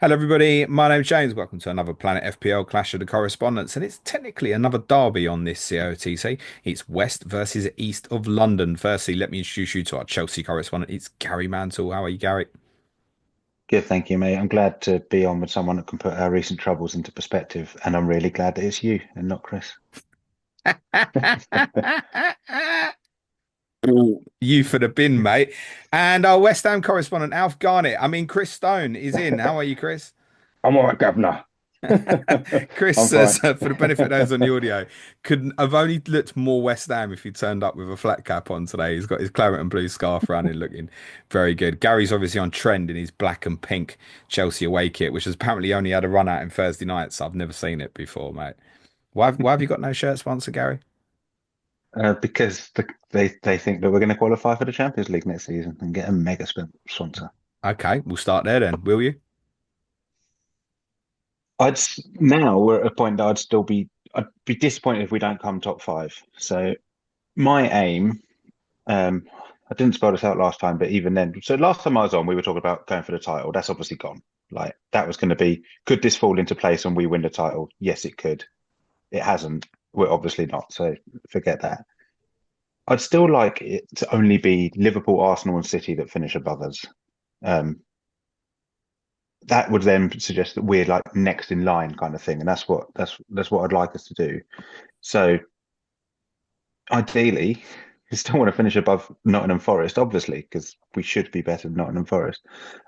Hello, everybody. My name's James. Welcome to another Planet FPL Clash of the Correspondents, and it's technically another derby on this COTC. It's West versus East of London. Firstly, let me introduce you to our Chelsea correspondent. It's Gary Mantle. How are you, Gary? Good, thank you, mate. I'm glad to be on with someone that can put our recent troubles into perspective, and I'm really glad that it's you and not Chris. Ooh, you for the bin, mate. And our West Ham correspondent, Alf Garnett. Chris Stone is in. How are you, Chris? I'm all right, Governor. Chris I'm says, fine. for the benefit of those on the audio, could have only looked more West Ham if he turned up with a flat cap on today. He's got his claret and blue scarf around and looking very good. Gary's obviously on trend in his black and pink Chelsea away kit, which has apparently only had a run out in Thursday nights. I've never seen it before, mate. Why have you got no shirt sponsor, Gary? Because they think that we're going to qualify for the Champions League next season and get a mega sponsor. Okay, we'll start there then, will you? Now we're at a point that I'd be disappointed if we don't come top five. So my aim, um, I didn't spell this out last time, but even then, so last time I was on, we were talking about going for the title. That's obviously gone. Like that was going to be, could this fall into place and we win the title? Yes, it could. It hasn't. We're obviously not, so forget that. I'd still like it to only be Liverpool, Arsenal, and City that finish above us. Um, that would then suggest that we're like next in line, kind of thing, and that's what I'd like us to do. So ideally, we still want to finish above Nottingham Forest, obviously, because we should be better than Nottingham Forest.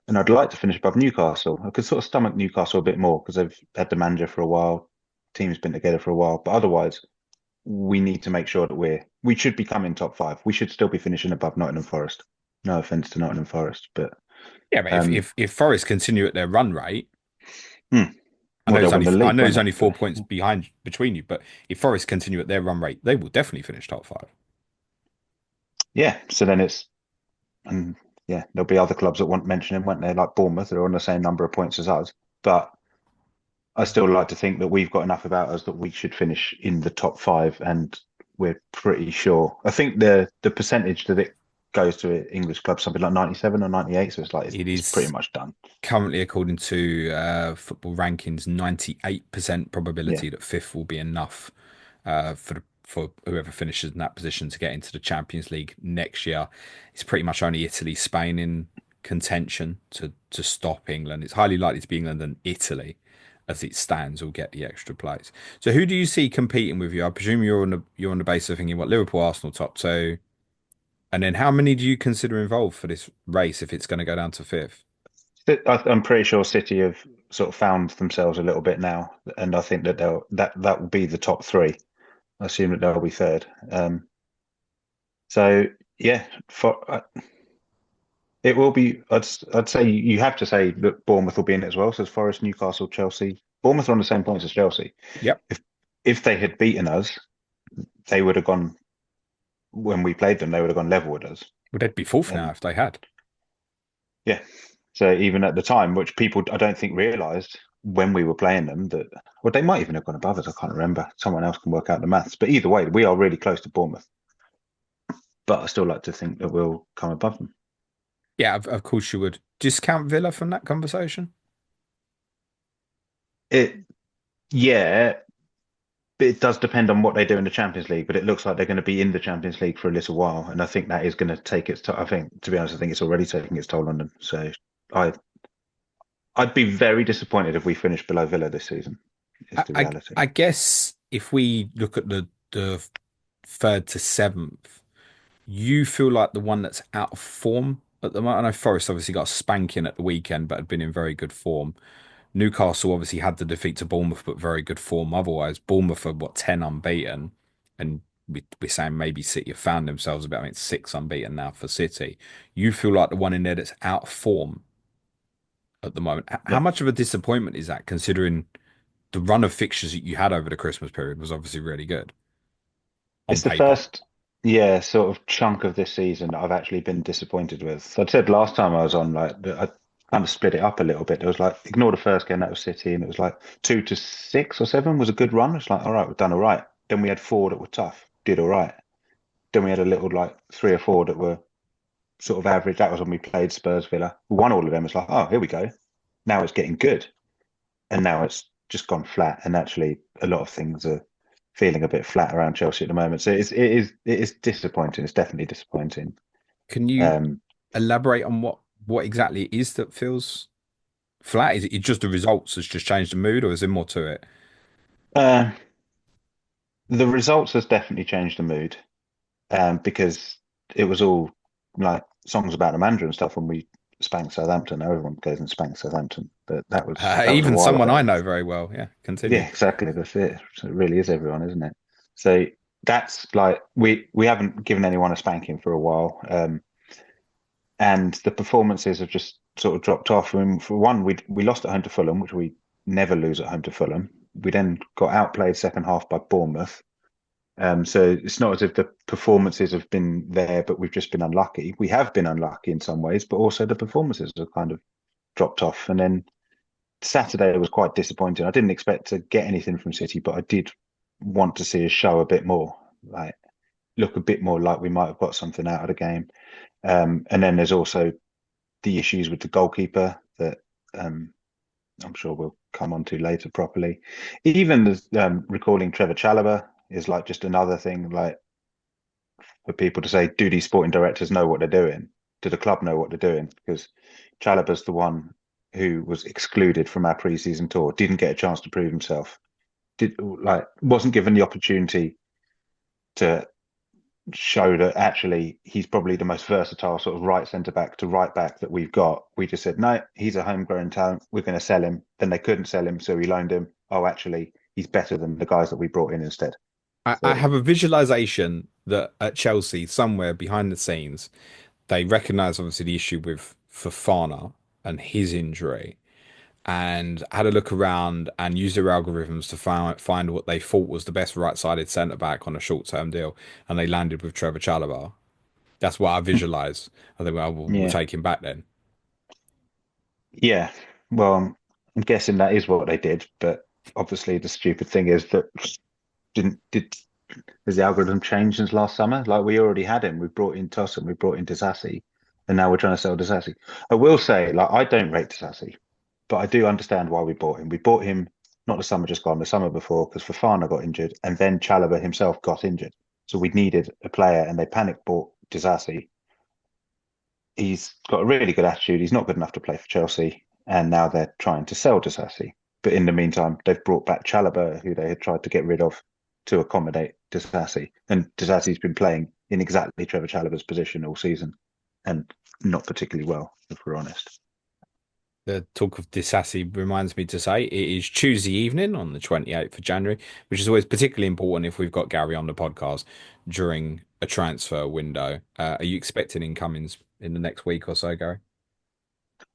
And I'd like to finish above Newcastle. I could sort of stomach Newcastle a bit more because they've had the manager for a while, team's been together for a while, but otherwise we need to make sure that we should be coming top five. We should still be finishing above Nottingham Forest. No offense to Nottingham Forest, but Yeah, but if um, if Forest continue at their run rate, hmm, I know well, it's they'll win only the I league, know won't it's they? only 4 points behind between you, but if Forest continue at their run rate, they will definitely finish top five. Yeah. So then and yeah, there'll be other clubs that want mentioning, won't they? Like Bournemouth, they're on the same number of points as us, but I still like to think that we've got enough about us that we should finish in the top five, and we're pretty sure. I think the percentage that it goes to English clubs something like 97 or 98, so it's like It it's pretty is much done. currently, according to football rankings, 98% Yeah. probability that fifth will be enough for whoever finishes in that position to get into the Champions League next year. It's pretty much only Italy, Spain in contention to stop England. It's highly likely to be England and Italy as it stands will get the extra place. So who do you see competing with you? I presume you're on the basis of thinking what Liverpool, Arsenal top two, and then how many do you consider involved for this race if it's going to go down to fifth? I'm pretty sure City have sort of found themselves a little bit now, and I think that that will be the top three. I assume that they'll be third. So yeah, it will be. I'd say you have to say that Bournemouth will be in it as well. So it's Forest, Newcastle, Chelsea. Bournemouth are on the same points as Chelsea. Yep. If if they had beaten us, they would have gone when we played them. They would have gone level with us. Well, they'd be fourth now And if they had. yeah, so even at the time, which people I don't think realised when we were playing them that well they might even have gone above us. I can't remember. Someone else can work out the maths. But either way, we are really close to Bournemouth. But I still like to think that we'll come above them. Yeah, of course you would. Discount Villa from that conversation? It yeah, but it does depend on what they do in the Champions League. But it looks like they're going to be in the Champions League for a little while, and I think that is going to take its toll. I think, to be honest, I think it's already taking its toll on them. So I I'd be very disappointed if we finish below Villa this season. Is I, the I, reality. I guess if we look at the third to seventh, you feel like the one that's out of form at the moment. I know Forest obviously got a spanking at the weekend, but had been in very good form. Newcastle obviously had the defeat to Bournemouth, but very good form otherwise. Bournemouth are what 10 unbeaten, and we're saying maybe City have found themselves a bit. I mean, it's six unbeaten now for City. You feel like the one in there that's out of form at the moment. How Yeah, much of a disappointment is that, considering the run of fixtures that you had over the Christmas period was obviously really good on it's the paper? first yeah sort of chunk of this season that I've actually been disappointed with. So I said last time I was on like I kind of split it up a little bit. There was like ignore the first game that was City, and it was like 2 to 6 or 7 was a good run. It's like all right, we've done all right. Then we had four that were tough, did all right. Then we had a little like three or four that were sort of average. That was when we played Spurs, Villa. We won all of them. It's like, oh, here we go. Now it's getting good, and now it's just gone flat. And actually, a lot of things are feeling a bit flat around Chelsea at the moment. So it is disappointing. It's definitely disappointing. Can you Um, elaborate on what exactly it is that feels flat? Is it just the results has just changed the mood, or is there more to it? uh, the results has definitely changed the mood, because it was all like songs about the manager and stuff when we spanked Southampton. Now everyone goes and spanks Southampton, but that was a Even while someone ago. I know very well. Yeah, Yeah, continue. exactly. That's it. So it really is everyone, isn't it? So that's like we haven't given anyone a spanking for a while, and the performances have just sort of dropped off. I mean, for one, we lost at home to Fulham, which we never lose at home to Fulham. We then got outplayed second half by Bournemouth. So it's not as if the performances have been there, but we've just been unlucky. We have been unlucky in some ways, but also the performances have kind of dropped off. And then Saturday was quite disappointing. I didn't expect to get anything from City, but I did want to see us show a bit more, like look a bit more like we might have got something out of the game. And then there's also the issues with the goalkeeper that um, I'm sure we'll come on to later properly. Even the recalling Trevor Chalobah is like just another thing, like for people to say, do these sporting directors know what they're doing? Do the club know what they're doing? Because Chalobah's the one who was excluded from our pre-season tour, didn't get a chance to prove himself, wasn't given the opportunity to show that actually he's probably the most versatile sort of right centre back to right back that we've got. We just said, no, he's a homegrown talent. We're going to sell him. Then they couldn't sell him, so we loaned him. Oh, actually, he's better than the guys that we brought in instead. I So have a visualization that at Chelsea, somewhere behind the scenes, they recognise obviously the issue with Fofana and his injury, and had a look around and used their algorithms to find what they thought was the best right-sided centre back on a short-term deal, and they landed with Trevor Chalobah. That's what I visualise. I think, well, we'll yeah, take him back then. yeah. Well, I'm guessing that is what they did, but obviously the stupid thing is that didn't did has the algorithm changed since last summer? Like we already had him. We brought in Toss and we brought in Disassi, and now we're trying to sell Disassi. I will say, like, I don't rate Disassi, but I do understand why we bought him. We bought him not the summer just gone, the summer before, because Fofana got injured, and then Chalobah himself got injured. So we needed a player, and they panic bought Disassi. He's got a really good attitude. He's not good enough to play for Chelsea, and now they're trying to sell Disassi. But in the meantime, they've brought back Chalobah, who they had tried to get rid of to accommodate Disassi. And Disassi's been playing in exactly Trevor Chalobah's position all season, and not particularly well, if we're honest. The talk of Disassi reminds me to say it is Tuesday evening on the 28th of January, which is always particularly important if we've got Gary on the podcast during a transfer window. Are you expecting incomings in the next week or so, Gary?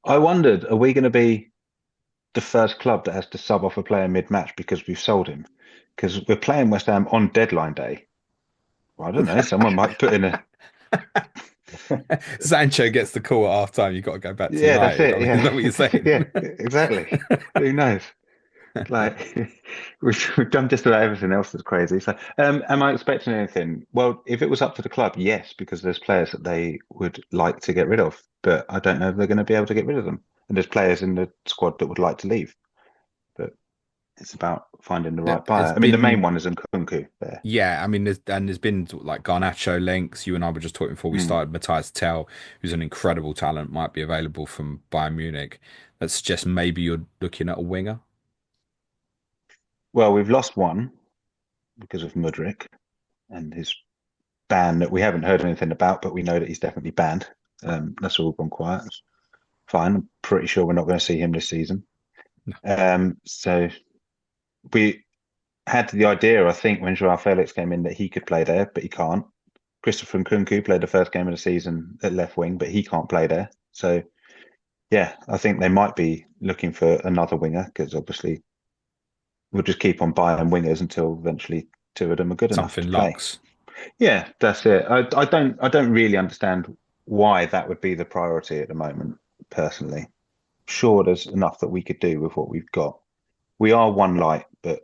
I wondered, are we going to be the first club that has to sub off a player mid-match because we've sold him? Because we're playing West Ham on deadline day. Well, I don't know. Someone might put in a Sancho gets the call at half time. You've got to go back to yeah, that's United. I it. mean, is Yeah, that what you're saying? yeah, exactly. Who knows? Like we've done just about everything else that's crazy. So, am I expecting anything? Well, if it was up to the club, yes, because there's players that they would like to get rid of, but I don't know if they're going to be able to get rid of them. And there's players in the squad that would like to leave, but it's about finding the right There's buyer. I mean, the main been, one is Nkunku there. yeah, I mean, there's been like Garnacho links. You and I were just talking before we Mm. started. Matthias Tell, who's an incredible talent, might be available from Bayern Munich. That suggests maybe you're looking at a winger. Well, we've lost one because of Mudryk and his ban that we haven't heard anything about, but we know that he's definitely banned. That's all gone quiet. It's fine. I'm pretty sure we're not going to see him this season. So we had the idea, I think, when Joao Felix came in that he could play there, but he can't. Christopher Nkunku played the first game of the season at left wing, but he can't play there. So yeah, I think they might be looking for another winger because obviously we'll just keep on buying wingers until eventually two of them are good enough Something to play. locks. Yeah, that's it. I don't really understand why that would be the priority at the moment, personally. Sure, there's enough that we could do with what we've got. We are one light, but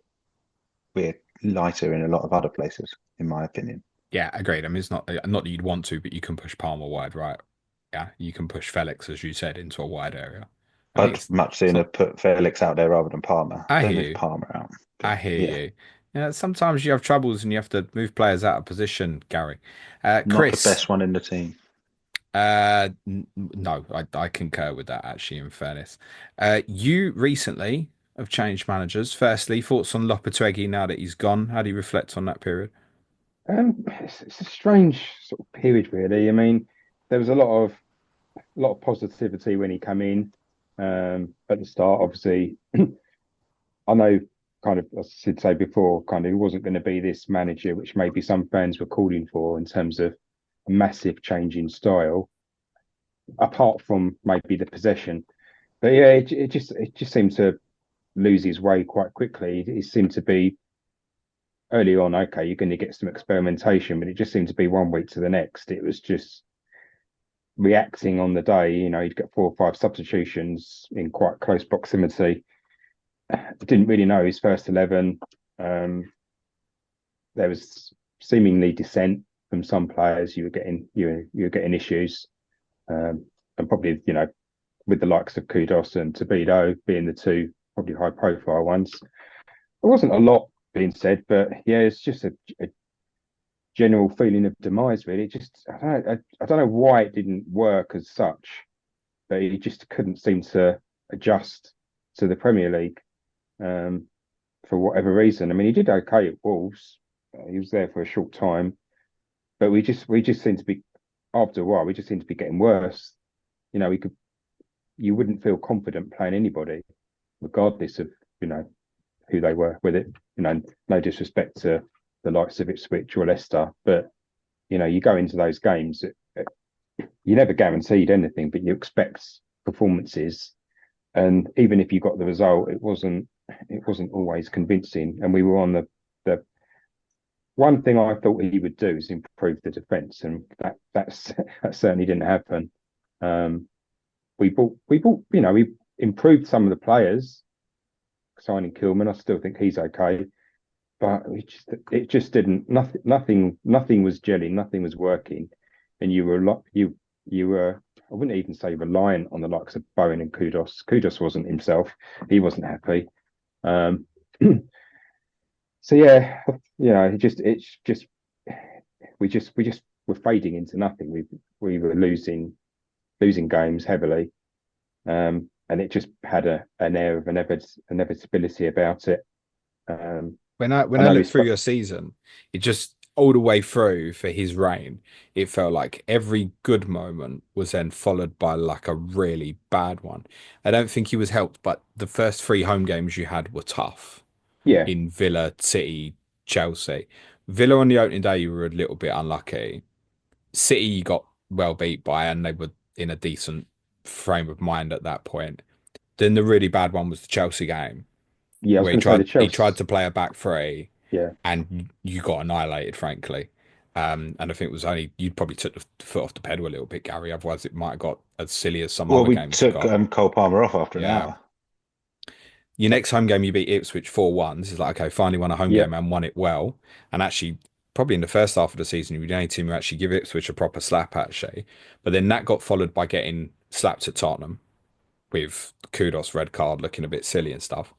we're lighter in a lot of other places, in my opinion. Yeah, agreed. I mean, it's not that you'd want to, but you can push Palmer wide, right? Yeah, you can push Felix, as you said, into a wide area. I think I'd much it's sooner not. put Felix out there rather than Palmer. I Don't hear leave you. Palmer out. I But hear yeah, you. Sometimes you have troubles and you have to move players out of position, Gary. not the Chris, best one in the team. no, I concur with that, actually, in fairness. You recently have changed managers. Firstly, thoughts on Lopetegui now that he's gone? How do you reflect on that period? It's a strange sort of period, really. I mean, there was a lot of positivity when he came in at the start. Obviously, I know, kind of, as I did say before, kind of he wasn't going to be this manager, which maybe some fans were calling for in terms of a massive change in style, apart from maybe the possession. But yeah, it just seemed to lose his way quite quickly. It seemed to be early on, okay, you're going to get some experimentation, but it just seemed to be one week to the next. It was just reacting on the day. He'd get 4 or 5 substitutions in quite close proximity. Didn't really know his first 11. Um, there was seemingly dissent from some players. You were getting issues, and probably with the likes of Kudos and Tobido being the two probably high profile ones. There wasn't a lot being said, but yeah, it's just a general feeling of demise. Really, just I don't know why it didn't work as such, but he just couldn't seem to adjust to the Premier League um, for whatever reason. I mean, he did okay at Wolves. He was there for a short time, but we just seem to be, after a while, we just seem to be getting worse. You wouldn't feel confident playing anybody, regardless of who they were with it. No disrespect to the likes of Ipswich or Leicester, but you go into those games, you never guaranteed anything, but you expect performances. And even if you got the result, it wasn't always convincing. And we were on the one thing I thought he would do is improve the defence, and that certainly didn't happen. Um, we improved some of the players, signing Kilman. I still think he's okay, but it just didn't. Nothing was gelling. Nothing was working, and you were. I wouldn't even say reliant on the likes of Bowen and Kudos. Kudos wasn't himself. He wasn't happy. Um, so yeah, it's just we just were fading into nothing. We were losing games heavily, and it just had an air of inevitability about it. Um, When I I know look he's through your season, it just all the way through for his reign, it felt like every good moment was then followed by like a really bad one. I don't think he was helped, but the first three home games you had were tough yeah, in Villa, City, Chelsea. Villa on the opening day, you were a little bit unlucky. City you got well beat by, and they were in a decent frame of mind at that point. Then the really bad one was the Chelsea game yeah. I was where he going to say tried the he Chelsea. tried to play a back three Yeah, and you got annihilated, frankly. And I think it was only you'd probably took the foot off the pedal a little bit, Gary. Otherwise, it might have got as silly as some Well, other we games you took got. Cole Palmer off after an Yeah. hour. Your next home game, you beat Ipswich 4-1. This is like, okay, finally won a home yeah, game and won it well. And actually, probably in the first half of the season, you were the only team who actually give Ipswich a proper slap, actually. But then that got followed by getting slapped at Tottenham with Kudos red card looking a bit silly and stuff.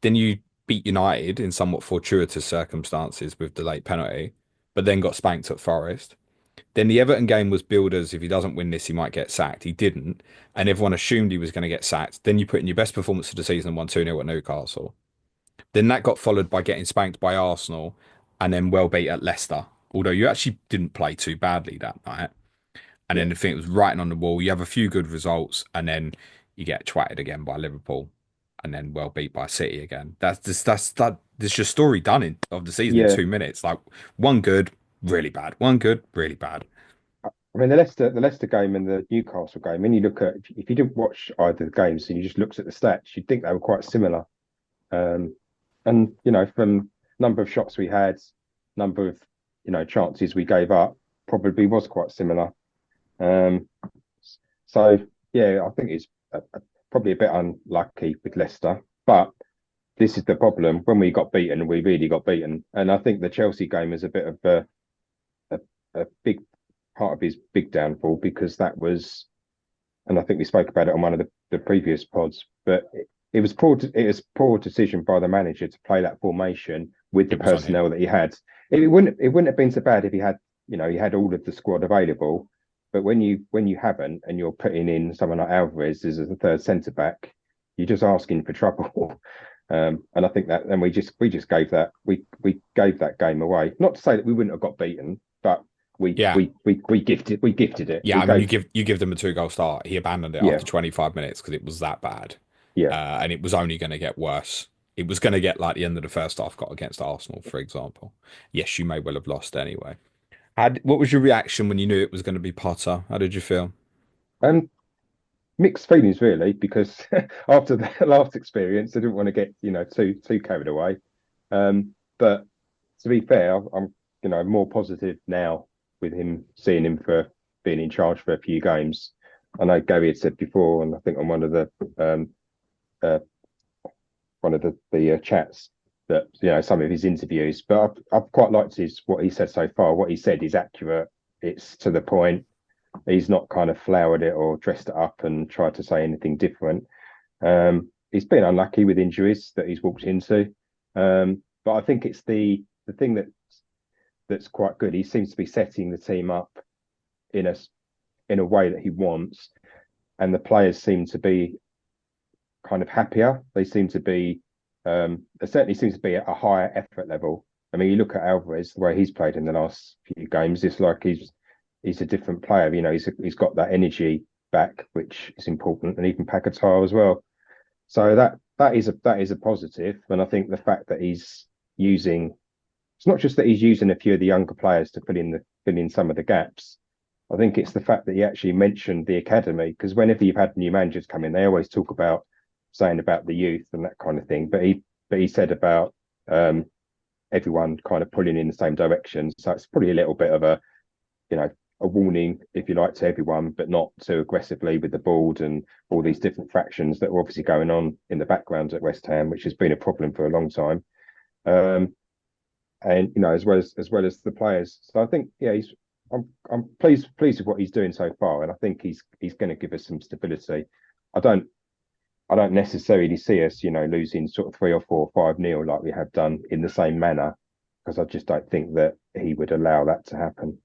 Then you beat United in somewhat fortuitous circumstances with the late penalty, but then got spanked at Forest. Then the Everton game was builders. If he doesn't win this, he might get sacked. He didn't, and everyone assumed he was going to get sacked. Then you put in your best performance of the season and won 2-0 at Newcastle. Then that got followed by getting spanked by Arsenal and then well beat at Leicester. Although you actually didn't play too badly that night. And yeah, then the thing was writing on the wall. You have a few good results, and then you get twatted again by Liverpool, and then well beat by City again. That's your story done in of the season in yeah. 2 minutes. Like one good, really bad. One good, really bad. I mean, the Leicester game and the Newcastle game. When you look at, if you didn't watch either of the games and you just looked at the stats, you'd think they were quite similar. Um, and from number of shots we had, number of chances we gave up, probably was quite similar. Um, so yeah, I think it's probably a bit unlucky with Leicester, but this is the problem. When we got beaten, we really got beaten, and I think the Chelsea game is a bit of a big part of his big downfall because that was and I think we spoke about it on one of the previous pods, but it was poor decision by the manager to play that formation with the It was on him. personnel that he had. It wouldn't have been so bad if he had, he had all of the squad available. But when you haven't, and you're putting in someone like Alvarez as a third centre back, you're just asking for trouble. And I think that, and we just gave that game away. Not to say that we wouldn't have got beaten, but we Yeah. we we we gifted it. Yeah, We I mean, gave you give them a 2 goal start. He abandoned it yeah after 25 minutes because it was that bad, yeah. and it was only going to get worse. It was going to get like the end of the first half got against Arsenal, for example. Yes, you may well have lost anyway. What was your reaction when you knew it was going to be Potter? How did you feel? Um, Mixed feelings really, because after the last experience, I didn't want to get too carried away. But to be fair, I'm more positive now with him, seeing him for being in charge for a few games. I know Gary had said before, and I think on um, uh, one of the chats, that some of his interviews, but I've quite liked what he said so far. What he said is accurate. It's to the point. He's not kind of flowered it or dressed it up and tried to say anything different. He's been unlucky with injuries that he's walked into, but I think it's the thing that's quite good. He seems to be setting the team up in a way that he wants, and the players seem to be kind of happier. They seem to be, there certainly seems to be a higher effort level. I mean, you look at Alvarez, the way he's played in the last few games, it's like he's a different player. He's got that energy back, which is important, and even Paquetá as well. So that is a positive, and I think the fact that he's using, it's not just that he's using a few of the younger players to fill in some of the gaps. I think it's the fact that he actually mentioned the academy, because whenever you've had new managers come in, they always talk about saying about the youth and that kind of thing. But he said about everyone kind of pulling in the same direction. So it's probably a little bit of a warning, if you like, to everyone, but not too aggressively with the board and all these different fractions that are obviously going on in the background at West Ham, which has been a problem for a long time. And as well as the players. So I think I'm pleased with what he's doing so far, and I think he's going to give us some stability. I don't I don't necessarily see us, losing sort of 3 or 4 or 5-0 like we have done in the same manner, because I just don't think that he would allow that to happen.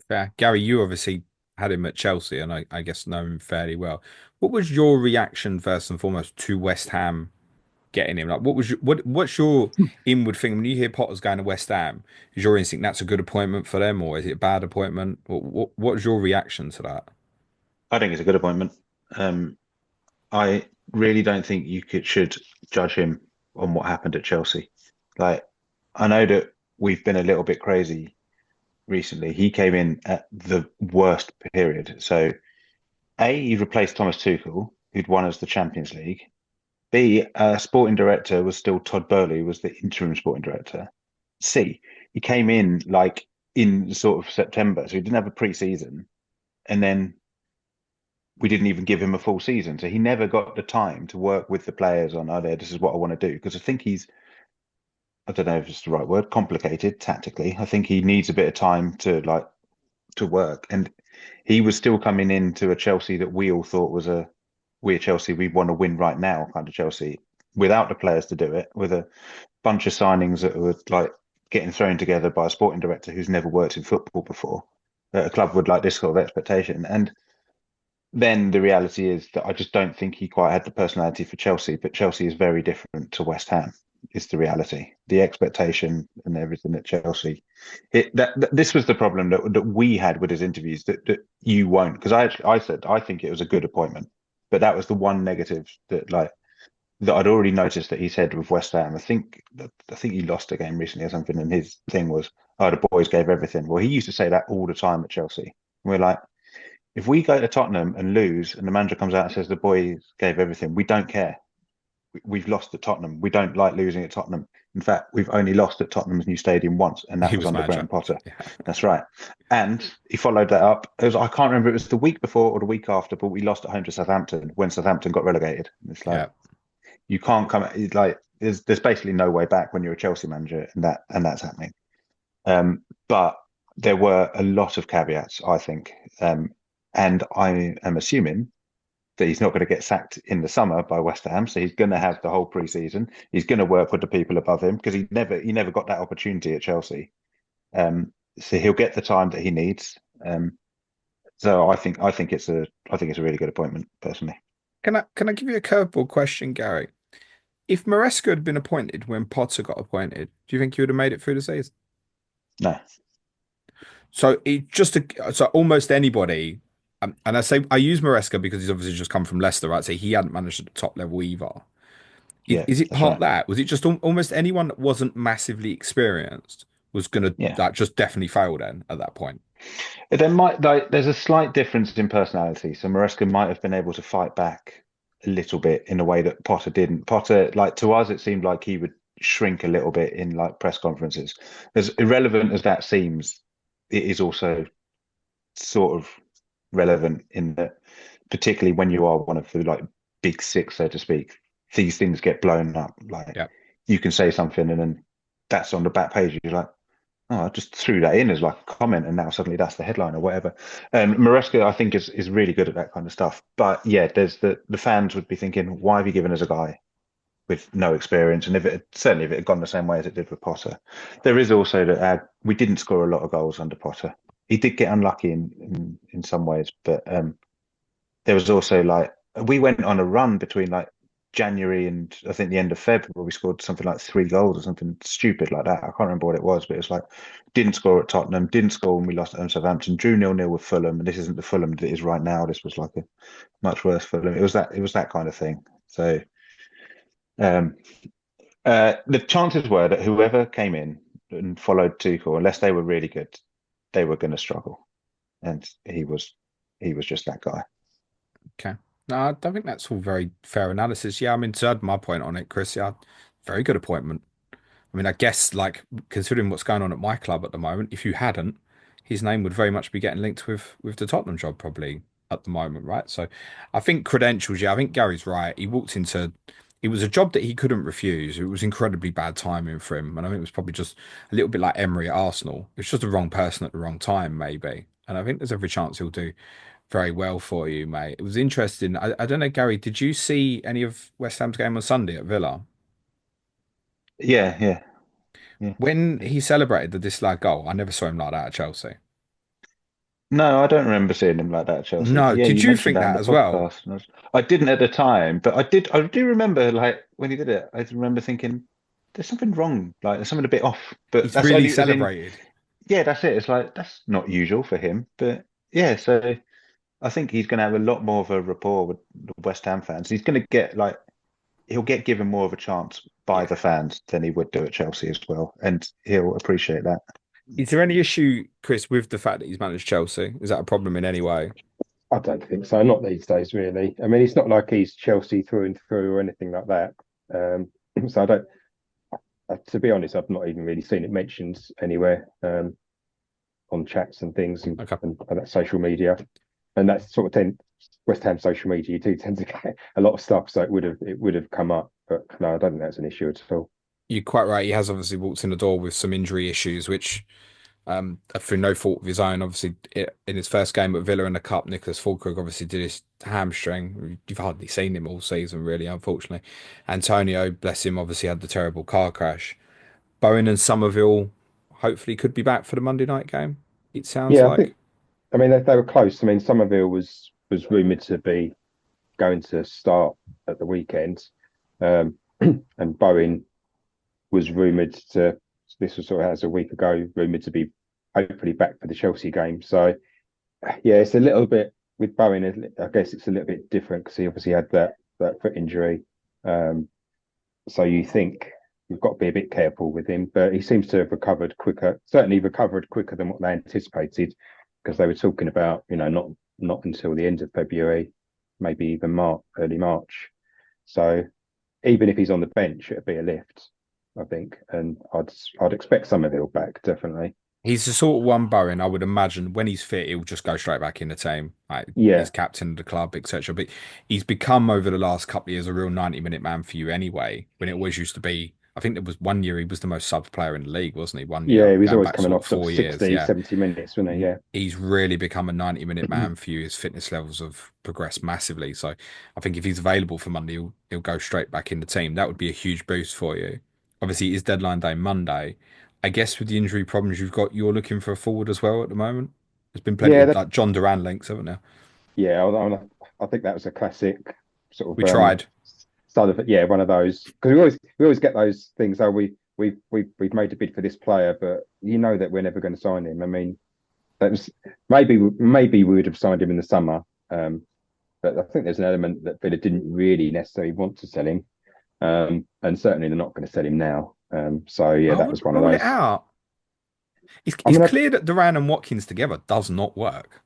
Fair. Gary, you obviously had him at Chelsea, and I guess know him fairly well. What was your reaction first and foremost to West Ham getting him? Like, what's your inward thing when you hear Potter's going to West Ham? Is your instinct that's a good appointment for them, or is it a bad appointment? What's your reaction to that? I think it's a good appointment. I really don't think should judge him on what happened at Chelsea. Like, I know that we've been a little bit crazy recently. He came in at the worst period. So, A, he replaced Thomas Tuchel, who'd won us the Champions League. B, sporting director was still Todd Boehly, was the interim sporting director. C, he came in like in sort of September, so he didn't have a pre-season, and then we didn't even give him a full season. So he never got the time to work with the players on, oh, this is what I want to do. Because I think I don't know if it's the right word, complicated tactically. I think he needs a bit of time to work. And he was still coming into a Chelsea that we all thought was we're Chelsea, we want to win right now kind of Chelsea, without the players to do it, with a bunch of signings that were like getting thrown together by a sporting director who's never worked in football before, at a club with like this sort of expectation. And then the reality is that I just don't think he quite had the personality for Chelsea, but Chelsea is very different to West Ham, is the reality. The expectation and everything at Chelsea. This was the problem that we had with his interviews that you won't, because I said I think it was a good appointment, but that was the one negative that I'd already noticed that he said with West Ham. I think he lost a game recently or something, and his thing was, "Oh, the boys gave everything." Well, he used to say that all the time at Chelsea. We're like, if we go to Tottenham and lose, and the manager comes out and says the boys gave everything, we don't care. We've lost at Tottenham. We don't like losing at Tottenham. In fact, we've only lost at Tottenham's new stadium once, and that He was was under manager. Graham Potter. Yeah. That's right. And he followed that up. I can't remember if it was the week before or the week after, but we lost at home to Southampton when Southampton got relegated. It's like, Yeah. you can't come. It's like there's basically no way back when you're a Chelsea manager, and that's happening. But there were a lot of caveats, I think. And I am assuming that he's not going to get sacked in the summer by West Ham. So he's going to have the whole pre-season. He's going to work with the people above him because he never got that opportunity at Chelsea. So he'll get the time that he needs. So I think it's a really good appointment personally. Can I give you a curveball question, Gary? If Maresca had been appointed when Potter got appointed, do you think he would have made it through the season? No, So so almost anybody, and I use Maresca because he's obviously just come from Leicester, right? So he hadn't managed at the top level either. Is, yeah, is it that's part right. that? Was it just almost anyone that wasn't massively experienced was gonna Yeah. like just definitely fail then at that point? There's a slight difference in personality. So Maresca might have been able to fight back a little bit in a way that Potter didn't. Potter, like to us, it seemed like he would shrink a little bit in like press conferences. As irrelevant as that seems, it is also sort of relevant in that, particularly when you are one of the like big six, so to speak, these things get blown up. Like Yeah. you can say something and then that's on the back page. You're like, oh, I just threw that in as like a comment, and now suddenly that's the headline or whatever. Maresca, I think, is really good at that kind of stuff. But yeah, there's the fans would be thinking, why have you given us a guy with no experience? And if it had gone the same way as it did with Potter, there is also that we didn't score a lot of goals under Potter. He did get unlucky in some ways, but there was also like we went on a run between like January and I think the end of Feb where we scored something like 3 goals or something stupid like that. I can't remember what it was, but it's like didn't score at Tottenham, didn't score when we lost at Southampton, drew 0-0 with Fulham, and this isn't the Fulham that it is right now. This was like a much worse Fulham. It was that kind of thing. So um, the chances were that whoever came in and followed Tuchel, unless they were really good, they were going to struggle, and he was just that guy. Okay. No, I don't think that's all very fair analysis. Yeah, I mean, to add my point on it, Chris, yeah, very good appointment. I mean, I guess like considering what's going on at my club at the moment, if you hadn't, his name would very much be getting linked with the Tottenham job probably at the moment, right? So I think credentials, yeah, I think Gary's right. He walked into it was a job that he couldn't refuse. It was incredibly bad timing for him. And I think it was probably just a little bit like Emery at Arsenal. It's just the wrong person at the wrong time, maybe. And I think there's every chance he'll do very well for you, mate. It was interesting. I don't know, Gary, did you see any of West Ham's game on Sunday at Villa? Yeah, yeah, yeah. When he celebrated the disallowed goal, I never saw him like that at Chelsea. No, I don't remember seeing him like that at Chelsea. No, Yeah, did you you mentioned think that in that the as well? podcast. I didn't at the time, but I do remember like when he did it, I remember thinking there's something wrong, like there's something a bit off. But He's that's really only as in, celebrated. yeah, that's it. It's like that's not usual for him, but yeah, so I think he's going to have a lot more of a rapport with the West Ham fans. He's going to get like he'll get given more of a chance by Yeah. the fans than he would do at Chelsea as well, and he'll appreciate that. Is there any issue, Chris, with the fact that he's managed Chelsea? Is that a problem in any way? I don't think so. Not these days, really. I mean, it's not like he's Chelsea through and through or anything like that. So I don't. To be honest, I've not even really seen it mentioned anywhere on chats and things Okay. and that social media. And that's sort of West Ham social media. You do tend to get a lot of stuff, so it would have come up. But no, I don't think that's an issue at all. You're quite right. He has obviously walked in the door with some injury issues, which through no fault of his own. Obviously, in his first game at Villa in the Cup, Nicolas Fulkrug obviously did his hamstring. You've hardly seen him all season, really, unfortunately. Antonio, bless him, obviously had the terrible car crash. Bowen and Somerville hopefully could be back for the Monday night game. It sounds Yeah, I like. think. I mean, they were close. I mean, Somerville was rumored to be going to start at the weekend, um, and Bowen was rumored to. This was sort of as a week ago, rumored to be hopefully back for the Chelsea game. So yeah, it's a little bit with Bowen. I guess it's a little bit different because he obviously had that foot injury. Um, so you think you've got to be a bit careful with him, but he seems to have recovered quicker. Certainly recovered quicker than what they anticipated, because they were talking about not until the end of February, maybe even March, early March. So even if he's on the bench, it'd be a lift, I think, and I'd expect Somerville back definitely. He's the sort of one Bowen, I would imagine, when he's fit, he'll just go straight back in the team. Like Yeah, he's captain of the club, etc. But he's become over the last couple of years a real 90-minute man for you anyway, when it always used to be I think there was one year he was the most subbed player in the league, wasn't he? One Yeah, year, he was going always back coming sort of off sort of 4 years. 60, Yeah. 70 minutes, wasn't he? Yeah. He's really become a 90-minute man for you. His fitness levels have progressed massively. So I think if he's available for Monday, he'll go straight back in the team. That would be a huge boost for you. Obviously, it is deadline day Monday. I guess with the injury problems you've got, you're looking for a forward as well at the moment. There's been plenty Yeah, of that, like John Duran links, haven't there? yeah. I think that was a classic sort We of tried. style of, yeah, one of those, because we always get those things. Oh, we've made a bid for this player, but you know that we're never going to sign him. I mean, that was maybe we would have signed him in the summer, but I think there's an element that Villa didn't really necessarily want to sell him, and certainly they're not going to sell him now. So yeah, I that was wouldn't one of rule it those. out. I It's mean, clear that Duran and Watkins together does not work.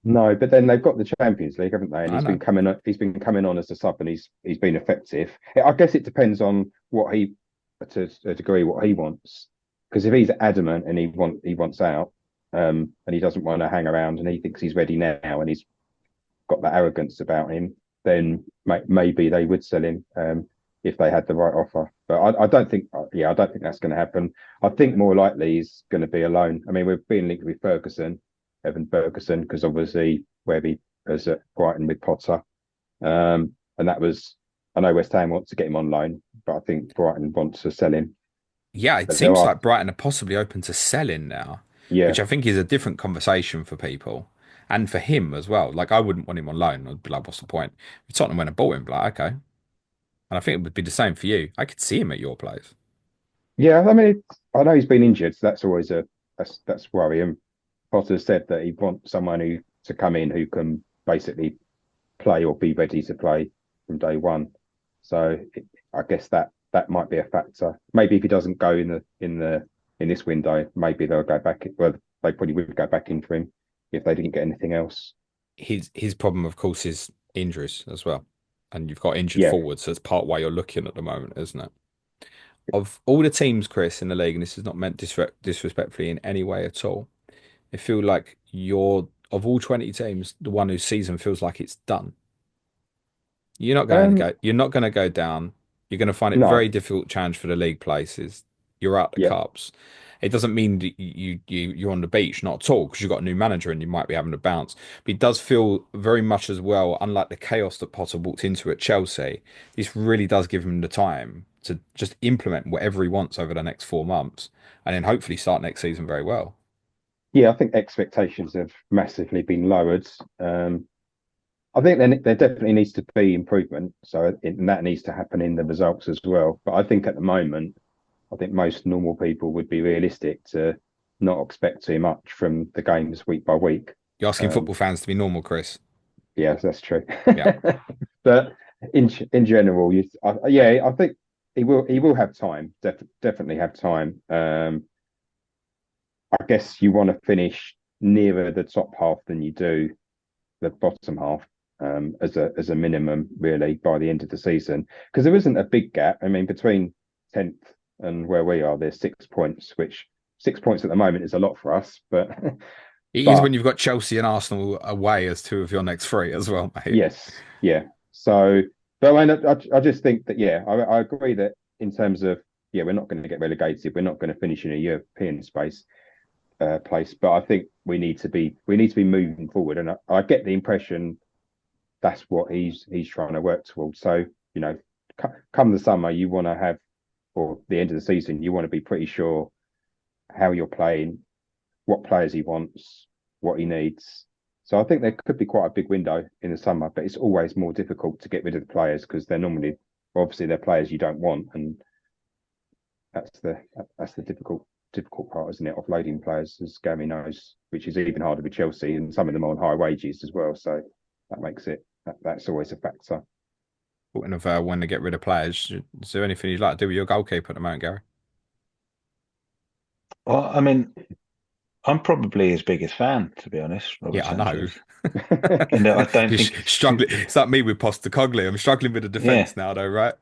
no, but then they've got the Champions League, haven't they? And I know. he's been coming on as a sub, and he's been effective. I guess it depends on what he, to a degree, what he wants. Because if he's adamant and he wants out, and he doesn't want to hang around, and he thinks he's ready now, and he's got that arrogance about him, then maybe they would sell him, if they had the right offer. But I don't think, yeah, I don't think that's going to happen. I think more likely he's going to be alone. I mean, we're being linked with Evan Ferguson, because obviously where he was at Brighton with Potter, and that was. I know West Ham wants to get him on loan, but I think Brighton wants to sell him. Yeah, it But there seems are, like Brighton are possibly open to selling now, yeah, which I think is a different conversation for people and for him as well. Like, I wouldn't want him on loan. I'd be like, what's the point? If Tottenham went and bought him, like, okay. And I think it would be the same for you. I could see him at your place. yeah. I mean, I know he's been injured, so that's always that's worrying. Potter said that he wants someone who to come in who can basically play or be ready to play from day one. So I guess that might be a factor. Maybe if he doesn't go in this window, maybe they'll go back. Well, they probably would go back in for him if they didn't get anything else. His problem, of course, is injuries as well. And you've got injured Yeah. forwards, so it's part why you're looking at the moment, isn't it? Of all the teams, Chris, in the league, and this is not meant disrespectfully in any way at all, I feel like you're, of all 20 teams, the one whose season feels like it's done. Um. You're not going to go down. You're going to find it No. very difficult challenge for the league places. You're out the Yeah. cups. It doesn't mean that you're on the beach, not at all, because you've got a new manager and you might be having a bounce. But it does feel very much as well, unlike the chaos that Potter walked into at Chelsea. This really does give him the time to just implement whatever he wants over the next 4 months, and then hopefully start next season very well. Yeah. I think expectations have massively been lowered. I think there definitely needs to be improvement. So and that needs to happen in the results as well. But I think at the moment, I think most normal people would be realistic to not expect too much from the games week by week. You're asking Um, football fans to be normal, Chris. yes, that's true. Yeah. But in general, yeah, I think he will have time. Definitely have time. I guess you want to finish nearer the top half than you do the bottom half, as a minimum, really, by the end of the season, because there isn't a big gap. I mean, between 10th and where we are, there's 6 points, which 6 points at the moment is a lot for us. But It is but when you've got Chelsea and Arsenal away as two of your next three as well, mate. yes, yeah. So, but I just think that, yeah, I agree that in terms of, yeah, we're not going to get relegated. We're not going to finish in a European place, but I think we need to be moving forward, and I get the impression that's what he's trying to work towards. So, you know, come the summer, you want to have, or the end of the season, you want to be pretty sure how you're playing, what players he wants, what he needs. So I think there could be quite a big window in the summer, but it's always more difficult to get rid of the players because they're normally, obviously, they're players you don't want, and that's the difficult part, isn't it? Offloading players, as Gammy knows, which is even harder with Chelsea, and some of them are on high wages as well. So that makes that's always a factor. Talking of when they get rid of players, is there anything you'd like to do with your goalkeeper at the moment, Gary? Well, I mean, I'm probably his biggest fan, to be honest, Robert Yeah, I know. Sanchez. And I don't You're think struggling. It's like me with Postacoglu. I'm struggling with the yeah. defense now, though, right?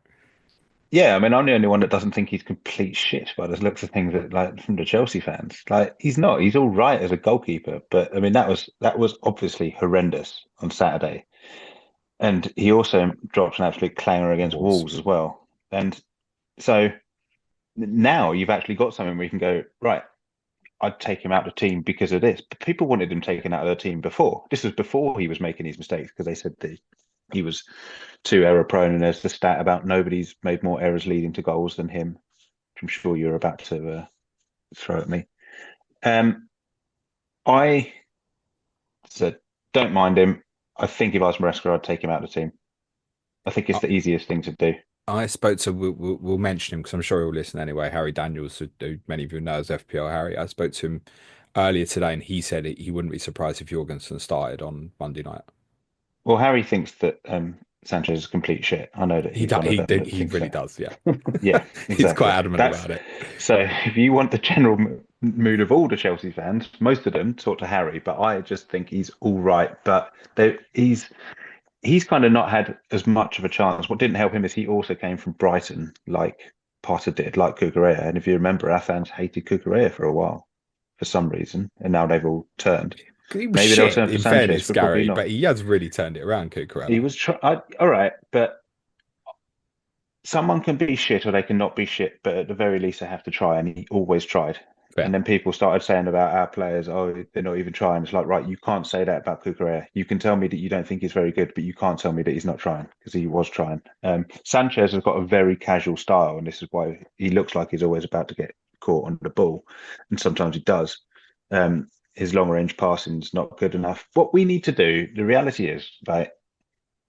Yeah, I mean, I'm the only one that doesn't think he's complete shit by the looks of things that, like, from the Chelsea fans. Like, he's not. He's all right as a goalkeeper, but I mean, that was obviously horrendous on Saturday. And he also drops an absolute clanger against Was. Wolves as well. And so now you've actually got something where you can go, right, I'd take him out of the team because of this. But people wanted him taken out of the team before. This was before he was making these mistakes because they said that he was too error prone. And there's the stat about nobody's made more errors leading to goals than him, which I'm sure you're about to throw at me. I said, don't mind him. I think if I was Maresca, I'd take him out of the team. I think it's I, the easiest thing to do. I spoke to, we'll mention him because I'm sure he'll listen anyway. Harry Daniels, who many of you know as FPL Harry. I spoke to him earlier today, and he said he wouldn't be surprised if Jorgensen started on Monday night. Well, Harry thinks that Sanchez is complete shit. I know that He he's do, one of them that he thinks really so. does. Yeah, Yeah, he's quite exactly. adamant That's about it. so. If you want the general mood of all the Chelsea fans, most of them talk to Harry, but I just think he's all right. But he's kind of not had as much of a chance. What didn't help him is he also came from Brighton, like Potter did, like Cucurella. And if you remember, our fans hated Cucurella for a while for some reason, and now they've all turned. He was Maybe they'll shit, turn for in Sanchez, fairness, but probably Gary, not. but he has really turned it around, He Cucurella. was all right, but someone can be shit or they can not be shit, but at the very least they have to try, and he always tried. And Fair. then people started saying about our players, oh, they're not even trying. It's like, right, you can't say that about Cucurella. You can tell me that you don't think he's very good, but you can't tell me that he's not trying because he was trying. Sanchez has got a very casual style, and this is why he looks like he's always about to get caught on the ball, and sometimes he does. His long range passing is not good enough. What we need to do, the reality is, like,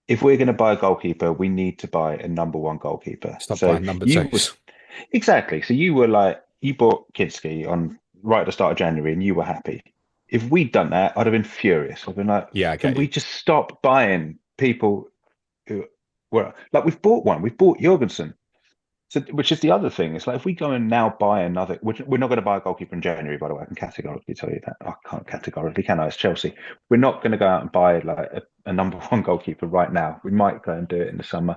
if we're going to buy a goalkeeper, we need to buy a number one goalkeeper. Stop So buying number you twos. was exactly. So you were like, you bought Kinski on right at the start of January and you were happy. If we'd done that, I'd have been furious. I'd been like, Yeah, I can get you. we just stop buying people who were like, we've bought one, we've bought Jorgensen. So, which is the other thing. It's like if we go and now buy another, we're not going to buy a goalkeeper in January, by the way. I can categorically tell you that. I can't categorically, can I? It's Chelsea. We're not going to go out and buy like a number one goalkeeper right now. We might go and do it in the summer.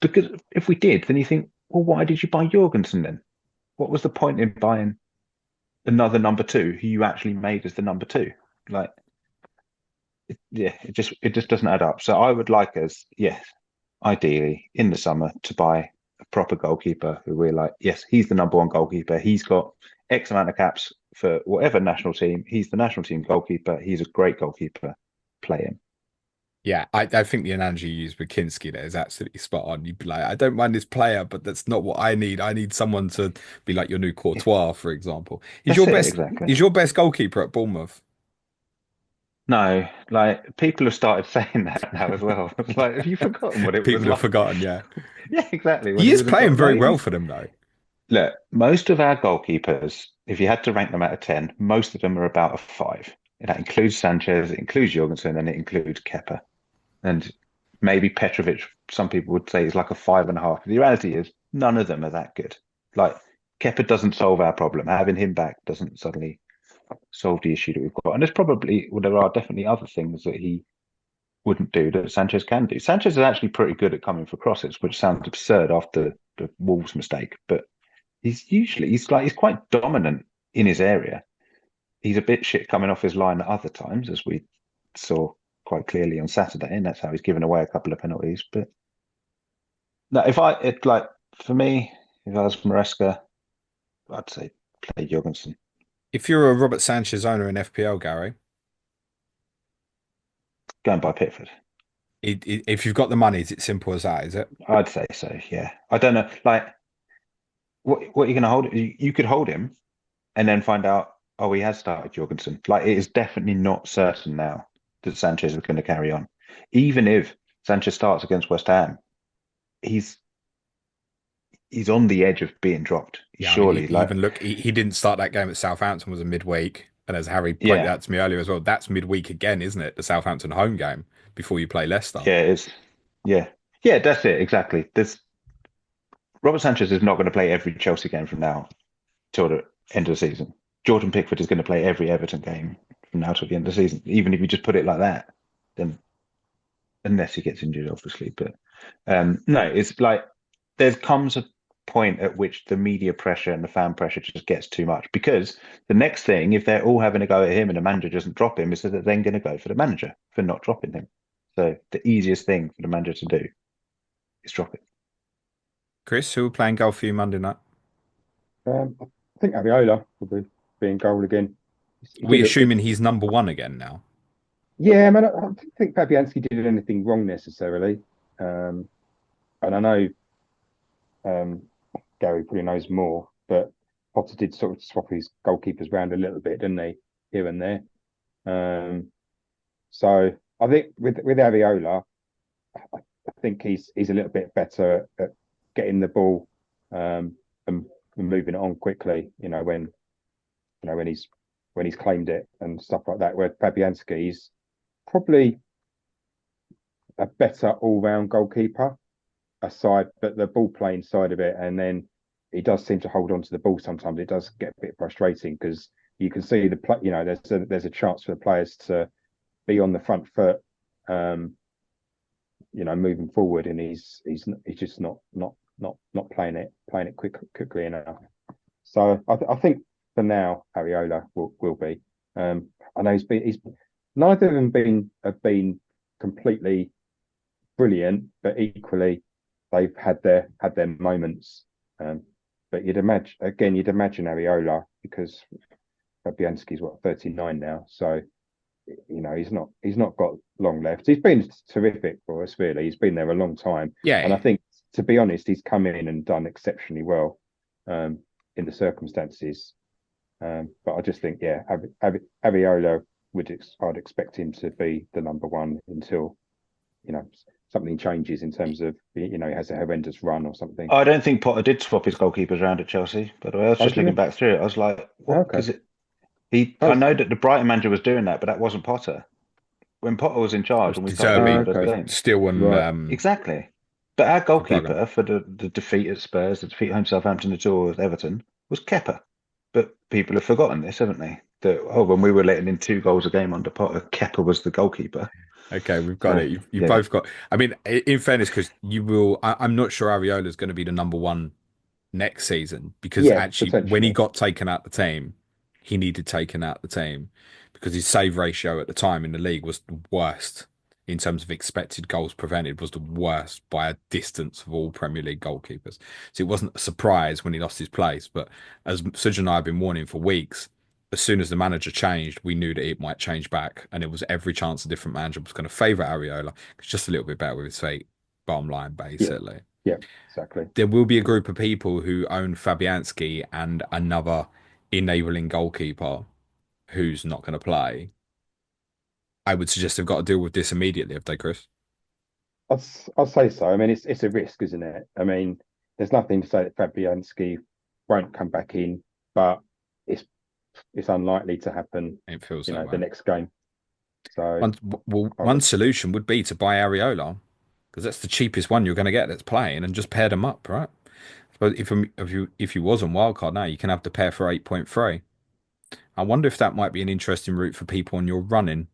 Because if we did, then you think, well, why did you buy Jorgensen then? What was the point in buying another number two who you actually made as the number two? Like, yeah, it just doesn't add up. So I would like us, yes, ideally in the summer to buy a proper goalkeeper who we're like, yes, he's the number one goalkeeper. He's got X amount of caps for whatever national team. He's the national team goalkeeper. He's a great goalkeeper. Play him. Yeah, I think the analogy you used with Kinski there is absolutely spot on. You'd be like, I don't mind this player, but that's not what I need. I need someone to be like your new Yeah, Courtois, for example. that's it, exactly. Is your best goalkeeper at Bournemouth? No, like people have started saying that now as well. It's like, have you forgotten what it was People have like? forgotten, yeah. Yeah, exactly. When He he is was in playing top, very like well he's for them though. look, most of our goalkeepers, if you had to rank them out of 10, most of them are about a five. That includes Sanchez, it includes Jorgensen, and it includes Kepa. And maybe Petrovic, some people would say is like a 5.5. The reality is none of them are that good. Like Kepa doesn't solve our problem. Having him back doesn't suddenly solve the issue that we've got. And there's probably, well, there are definitely other things that he wouldn't do that Sanchez can do. Sanchez is actually pretty good at coming for crosses, which sounds absurd after the Wolves mistake, but he's quite dominant in his area. He's a bit shit coming off his line at other times, as we saw quite clearly on Saturday, and that's how he's given away a couple of penalties. But no, if I it like for me, if I was Maresca, I'd say play Jorgensen. If you're a Robert Sanchez owner in FPL, Gary, Go and buy Pickford. if you've got the money, is it simple as that, is it? I'd say so. Yeah, I don't know. Like, what are you going to hold? You could hold him and then find out. Oh, he has started Jorgensen. Like, it is definitely not certain now that Sanchez is going to carry on, even if Sanchez starts against West Ham. He's he's on the edge of being dropped. Yeah, I mean, Surely, like, even look, he didn't start that game at Southampton, was a midweek. And as Harry pointed yeah, out to me earlier as well, that's midweek again, isn't it? The Southampton home game before you play Leicester. yeah, it's yeah, yeah, that's it exactly. There's Robert Sanchez is not going to play every Chelsea game from now till the end of the season. Jordan Pickford is going to play every Everton game from now till the end of the season. Even if you just put it like that, then unless he gets injured, obviously. But no, it's like there comes a point at which the media pressure and the fan pressure just gets too much because the next thing, if they're all having a go at him and the manager doesn't drop him, is that they're then going to go for the manager for not dropping him. So the easiest thing for the manager to do is drop it. Chris, who will play in goal for you Monday night? I think Aviola will be in goal again. He We did it. assuming he's number one again now. Yeah, man. I don't think Fabianski did anything wrong necessarily. Um, and I know um, Gary probably knows more, but Potter did sort of swap his goalkeepers around a little bit, didn't he, here and there. Um, so I think with Aviola, I think he's a little bit better at getting the ball and moving it on quickly. When he's claimed it and stuff like that. Where Fabianski's probably a better all-round goalkeeper, aside, but the ball playing side of it, and then he does seem to hold on to the ball sometimes. It does get a bit frustrating because you can see the play. There's a chance for the players to be on the front foot, moving forward, and he's just not playing it quickly enough. So I think for now, Ariola will be. I know he's neither of them have been completely brilliant, but equally they've had their moments. But you'd imagine Ariola because Fabianski's 39 now, so he's not got long left. He's been terrific for us, really. He's been there a long time, and I Yeah, think, to be honest, he's come in and done exceptionally well um, in the circumstances. But I just think, yeah, Aviola I'd expect him to be the number one until something changes in terms of he has a horrendous run or something. I don't think Potter did swap his goalkeepers around at Chelsea. By the way, I was Oh, just did looking he? back through it. I was like, Oh, what? okay. Because he, Oh, I know that the Brighton manager was doing that, but that wasn't Potter. When Potter was in it charge was and we started deserving. winning It those okay. was games, still on Right. exactly. But our for Bugger. goalkeeper for the defeat at Spurs, the defeat home Southampton, the draw with Everton, was Kepa. But people have forgotten this, haven't they? That when we were letting in 2 goals a game under Potter, Kepa was the goalkeeper. Okay, we've got So it. You've yeah, both got. I mean, in fairness, because you will. I'm not sure Areola is going to be the number one next season because Yeah, actually, when he potentially. got taken out the team, he needed taken out the team because his save ratio at the time in the league was the worst in terms of expected goals prevented, was the worst by a distance of all Premier League goalkeepers. So it wasn't a surprise when he lost his place. But as Suj and I have been warning for weeks, as soon as the manager changed, we knew that it might change back, and it was every chance a different manager was going to favour Areola. It's just a little bit better with his feet. Bottom line, Yeah, basically yeah, exactly. there will be a group of people who own Fabianski and another enabling goalkeeper who's not going to play. I would suggest they've got to deal with this immediately, have they, Chris? I'll say so. I mean, it's a risk, isn't it? I mean, there's nothing to say that Fabianski won't come back in, but it's it's unlikely to happen, It feels that the way. next game. So I One would, solution would be to buy Areola because that's the cheapest one you're going to get that's playing, and just pair them up, right? But if you was on wildcard now, you can have the pair for 8.3. I wonder if that might be an interesting route for people on your running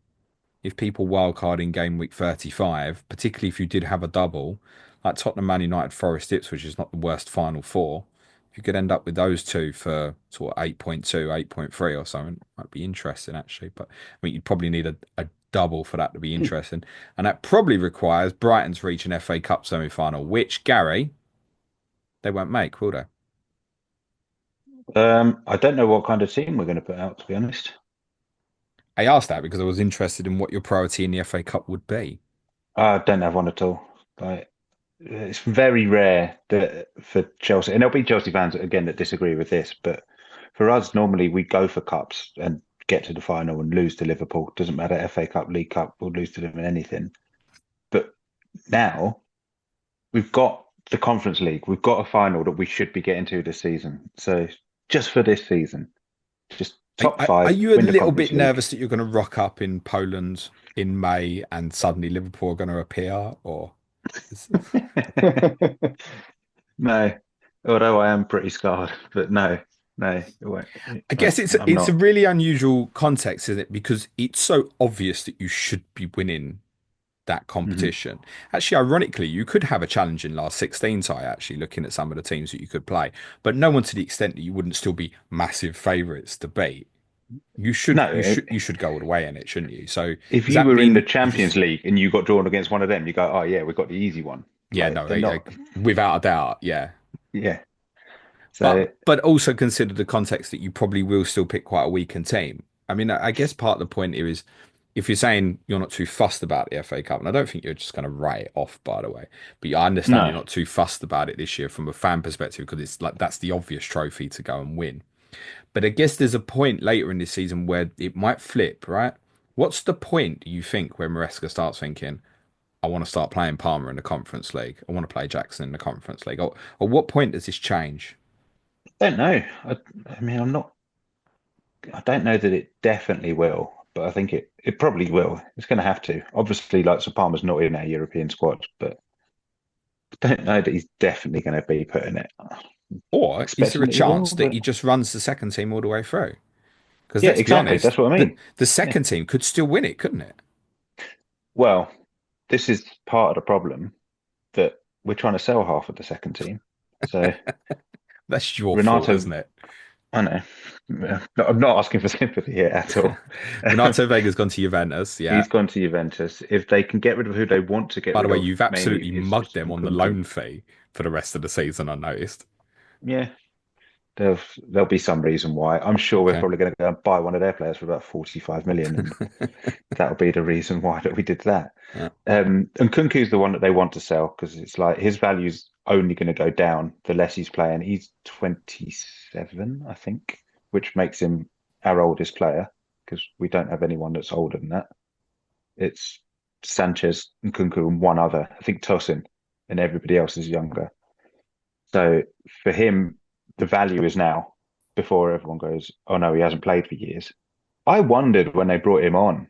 if people wildcard in game week 35, particularly if you did have a double, like Tottenham, Man United, Forest, Ipswich is not the worst final four. If you could end up with those two for sort of 8.2, 8.3 or something, might be interesting actually. But I mean, you'd probably need a double for that to be interesting. And that probably requires Brighton to reach an FA Cup semi final, which, Gary, they won't make, will they? I don't know what kind of team we're going to put out, to be honest. I asked that because I was interested in what your priority in the FA Cup would be. I don't have one at all. Like, it's very rare that for Chelsea, and there'll be Chelsea fans again that disagree with this, but for us, normally we go for cups and get to the final and lose to Liverpool. Doesn't matter, FA Cup, League Cup, we'll lose to them in anything. But now we've got the Conference League, we've got a final that we should be getting to this season. So just for this season, just top Are five, you a win the little bit Conference League. nervous that you're going to rock up in Poland in May and suddenly Liverpool are going to appear? Or No, although I am pretty scarred, but no, it won't. I guess I'm it's a not. really unusual context, isn't it? Because it's so obvious that you should be winning that Mhm. competition. Actually, ironically, you could have a challenge in last 16 tie, actually, looking at some of the teams that you could play, but no one to the extent that you wouldn't still be massive favourites to beat. You should No, you should you should go all the way in it, shouldn't you? So if does you that were in the mean if Champions it's League and you got drawn against one of them, you go, oh yeah, we got the easy one. yeah, Like no, they're not. without a doubt, yeah. Yeah, So But also consider the context that you probably will still pick quite a weakened team. I mean, I guess part of the point here is if you're saying you're not too fussed about the FA Cup, and I don't think you're just going to write it off, by the way, but I understand you're no, not too fussed about it this year from a fan perspective because it's like that's the obvious trophy to go and win. But I guess there's a point later in this season where it might flip, right? What's the point, do you think, where Maresca starts thinking, I want to start playing Palmer in the Conference League. I want to play Jackson in the Conference League. Or what point does this change? don't know. I mean, I'm not. I don't know that it definitely will, but I think it probably will. It's going to have to. Obviously, like Sir Palmer's not in our European squad, but I don't know that he's definitely going to be put in it. Or is there Expecting a that he will, chance that but he just runs the second team all the way through? Because yeah, let's be exactly. honest, That's what I mean. the Yeah. second team could still win it, couldn't it? Well, this is part of the problem that we're trying to sell half of the second team. So That's your fault, Renato, isn't it? I know. I'm not asking for sympathy here at all. Renato Vega's gone to Juventus, yeah. He's gone to Juventus. If they can get rid of who they want to get By the rid way, of, you've mainly absolutely is mugged them on the Nkunku. loan fee for the rest of the season, I noticed. Yeah, there'll be some reason why. I'm sure we're Okay. probably going to go and buy one of their players for about 45 million, and that'll be the reason why that we did that. Yeah. And Kunku's the one that they want to sell because it's like his value's only going to go down the less he's playing. He's 27, I think, which makes him our oldest player because we don't have anyone that's older than that. It's Sanchez and Kunku and one other. I think Tosin, and everybody else is younger. So for him, the value is now before everyone goes, oh no, he hasn't played for years. I wondered when they brought him on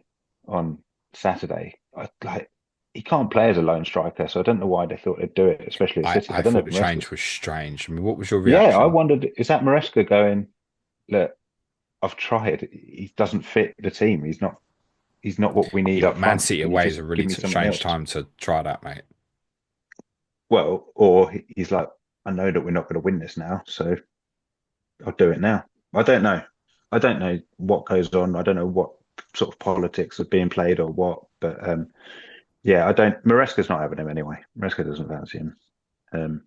Saturday, like he can't play as a lone striker, so I don't know why they thought they'd do it, especially at City. I I don't know thought if the Maresca. change was strange. I mean, what was your Yeah, I reaction? wondered, is that Maresca going, look, I've tried. He doesn't fit the team. He's not what we need Yeah, but up Man front. City Can you away is just a give really me something strange else? time to try that, mate. Well, or he's like, I know that we're not going to win this now, so I'll do it now. I don't know. I don't know what goes on. I don't know what sort of politics are being played or what. But yeah, I don't. Maresca's not having him anyway. Maresca doesn't fancy him. Um,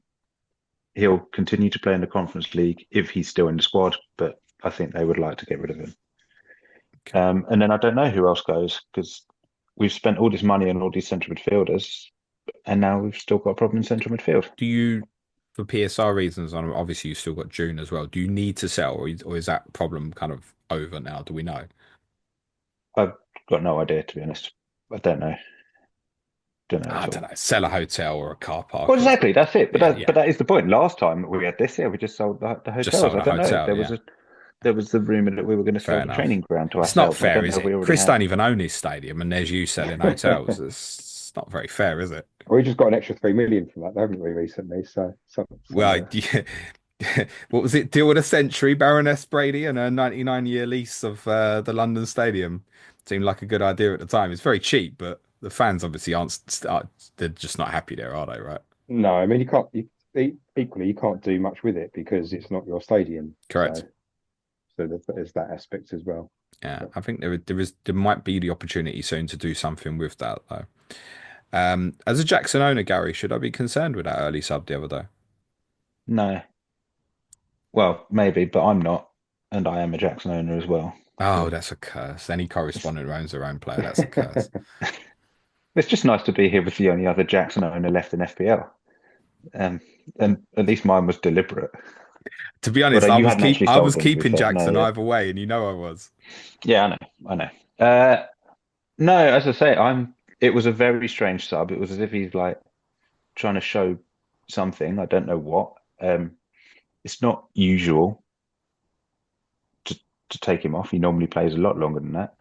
he'll continue to play in the Conference League if he's still in the squad, but I think they would like to get rid of him. Okay. And then I don't know who else goes because we've spent all this money on all these central midfielders, and now we've still got a problem in central midfield. Do you, for PSR reasons, and obviously you've still got June as well, do you need to sell or is that problem kind of over now? Do we know? I've got no idea, to be honest. I don't know. Don't know I at don't all. know, sell a hotel or a car Well, park or exactly. That's it. But yeah, but yeah. that is the point. Last time we had this year, we just sold the Just hotels. sold I a don't know. hotel, yeah. There was the rumor that we were going to Fair sell the enough. training ground to It's not ourselves. I fair, don't is know if it? we already Chris have. don't even own his stadium and there's you selling hotels. It's not very fair, is it? We just got an extra 3 million from that, haven't we, recently? Well, yeah. What was it? Deal with a century, Baroness Brady, and a 99-year lease of the London Stadium. Seemed like a good idea at the time. It's very cheap, but the fans obviously they're just not happy there, are they, right? No, I mean you can't. Equally, you can't do much with it because it's not your stadium. So, Correct. there's that aspect as well. Yeah, But I think there might be the opportunity soon to do something with that though. As a Jackson owner, Gary, should I be concerned with that early sub the other day? No. Well, maybe, but I'm not, and I am a Jackson owner as well. Oh, So that's a curse. Any it's, correspondent who owns their own player, that's a curse. it's just nice to be here with the only other Jackson owner left in FPL. Um, and at least mine was deliberate. To be honest, Although you hadn't actually I was sold him, to be keeping fair. No, Jackson yeah, either way, and you know I was. yeah, I know, I know. No, as I say, I'm. It was a very strange sub. It was as if he's like trying to show something. I don't know what. It's not usual to to take him off. He normally plays a lot longer than that.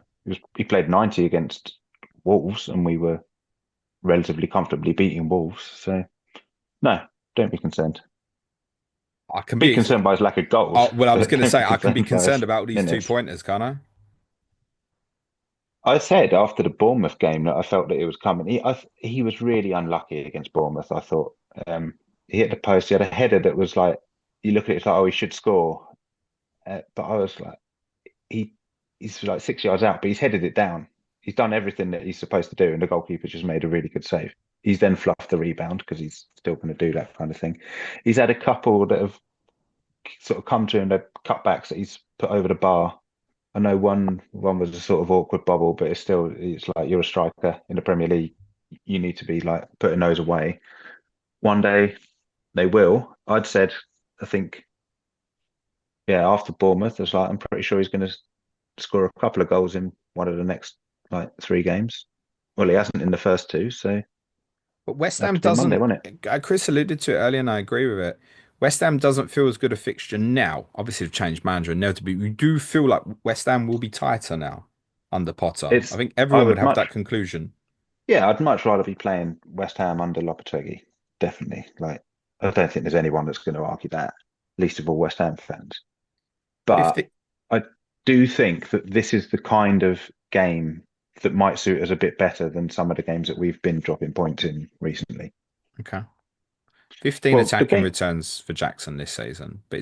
He played 90 against Wolves, and we were relatively comfortably beating Wolves. So no, don't be concerned. I can Be be. concerned by his lack of goals, Well, I was but going to don't say be I can be concerned by his concerned about these two minutes. pointers, can't I? I said after the Bournemouth game that I felt that it was coming. He was really unlucky against Bournemouth. I thought he hit the post. He had a header that was like you look at it, it's like oh he should score, but I was like he he's like 6 yards out, but he's headed it down. He's done everything that he's supposed to do, and the goalkeeper just made a really good save. He's then fluffed the rebound because he's still going to do that kind of thing. He's had a couple that have sort of come to in the cutbacks that he's put over the bar. I know one was a sort of awkward bubble, but it's like you're a striker in the Premier League. You need to be like putting those away. One day they will. I think, yeah, after Bournemouth, it's like I'm pretty sure he's going to score a couple of goals in one of the next like 3 games. Well, he hasn't in the first two, so But West it'll have Ham to be Monday, doesn't. won't it? Chris alluded to it earlier, and I agree with it. West Ham doesn't feel as good a fixture now. Obviously, they've changed manager, and inevitably, we do feel like West Ham will be tighter now under Potter. I It's think I everyone would would have that much conclusion. Yeah, I'd much rather be playing West Ham under Lopetegui. Definitely. Like I don't think there's anyone that's going to argue that, least of all West Ham fans. If But the I do think that this is the kind of game that might suit us a bit better than some of the games that we've been dropping points in recently. okay, 15 Well, the attacking game, returns for Jackson this season, but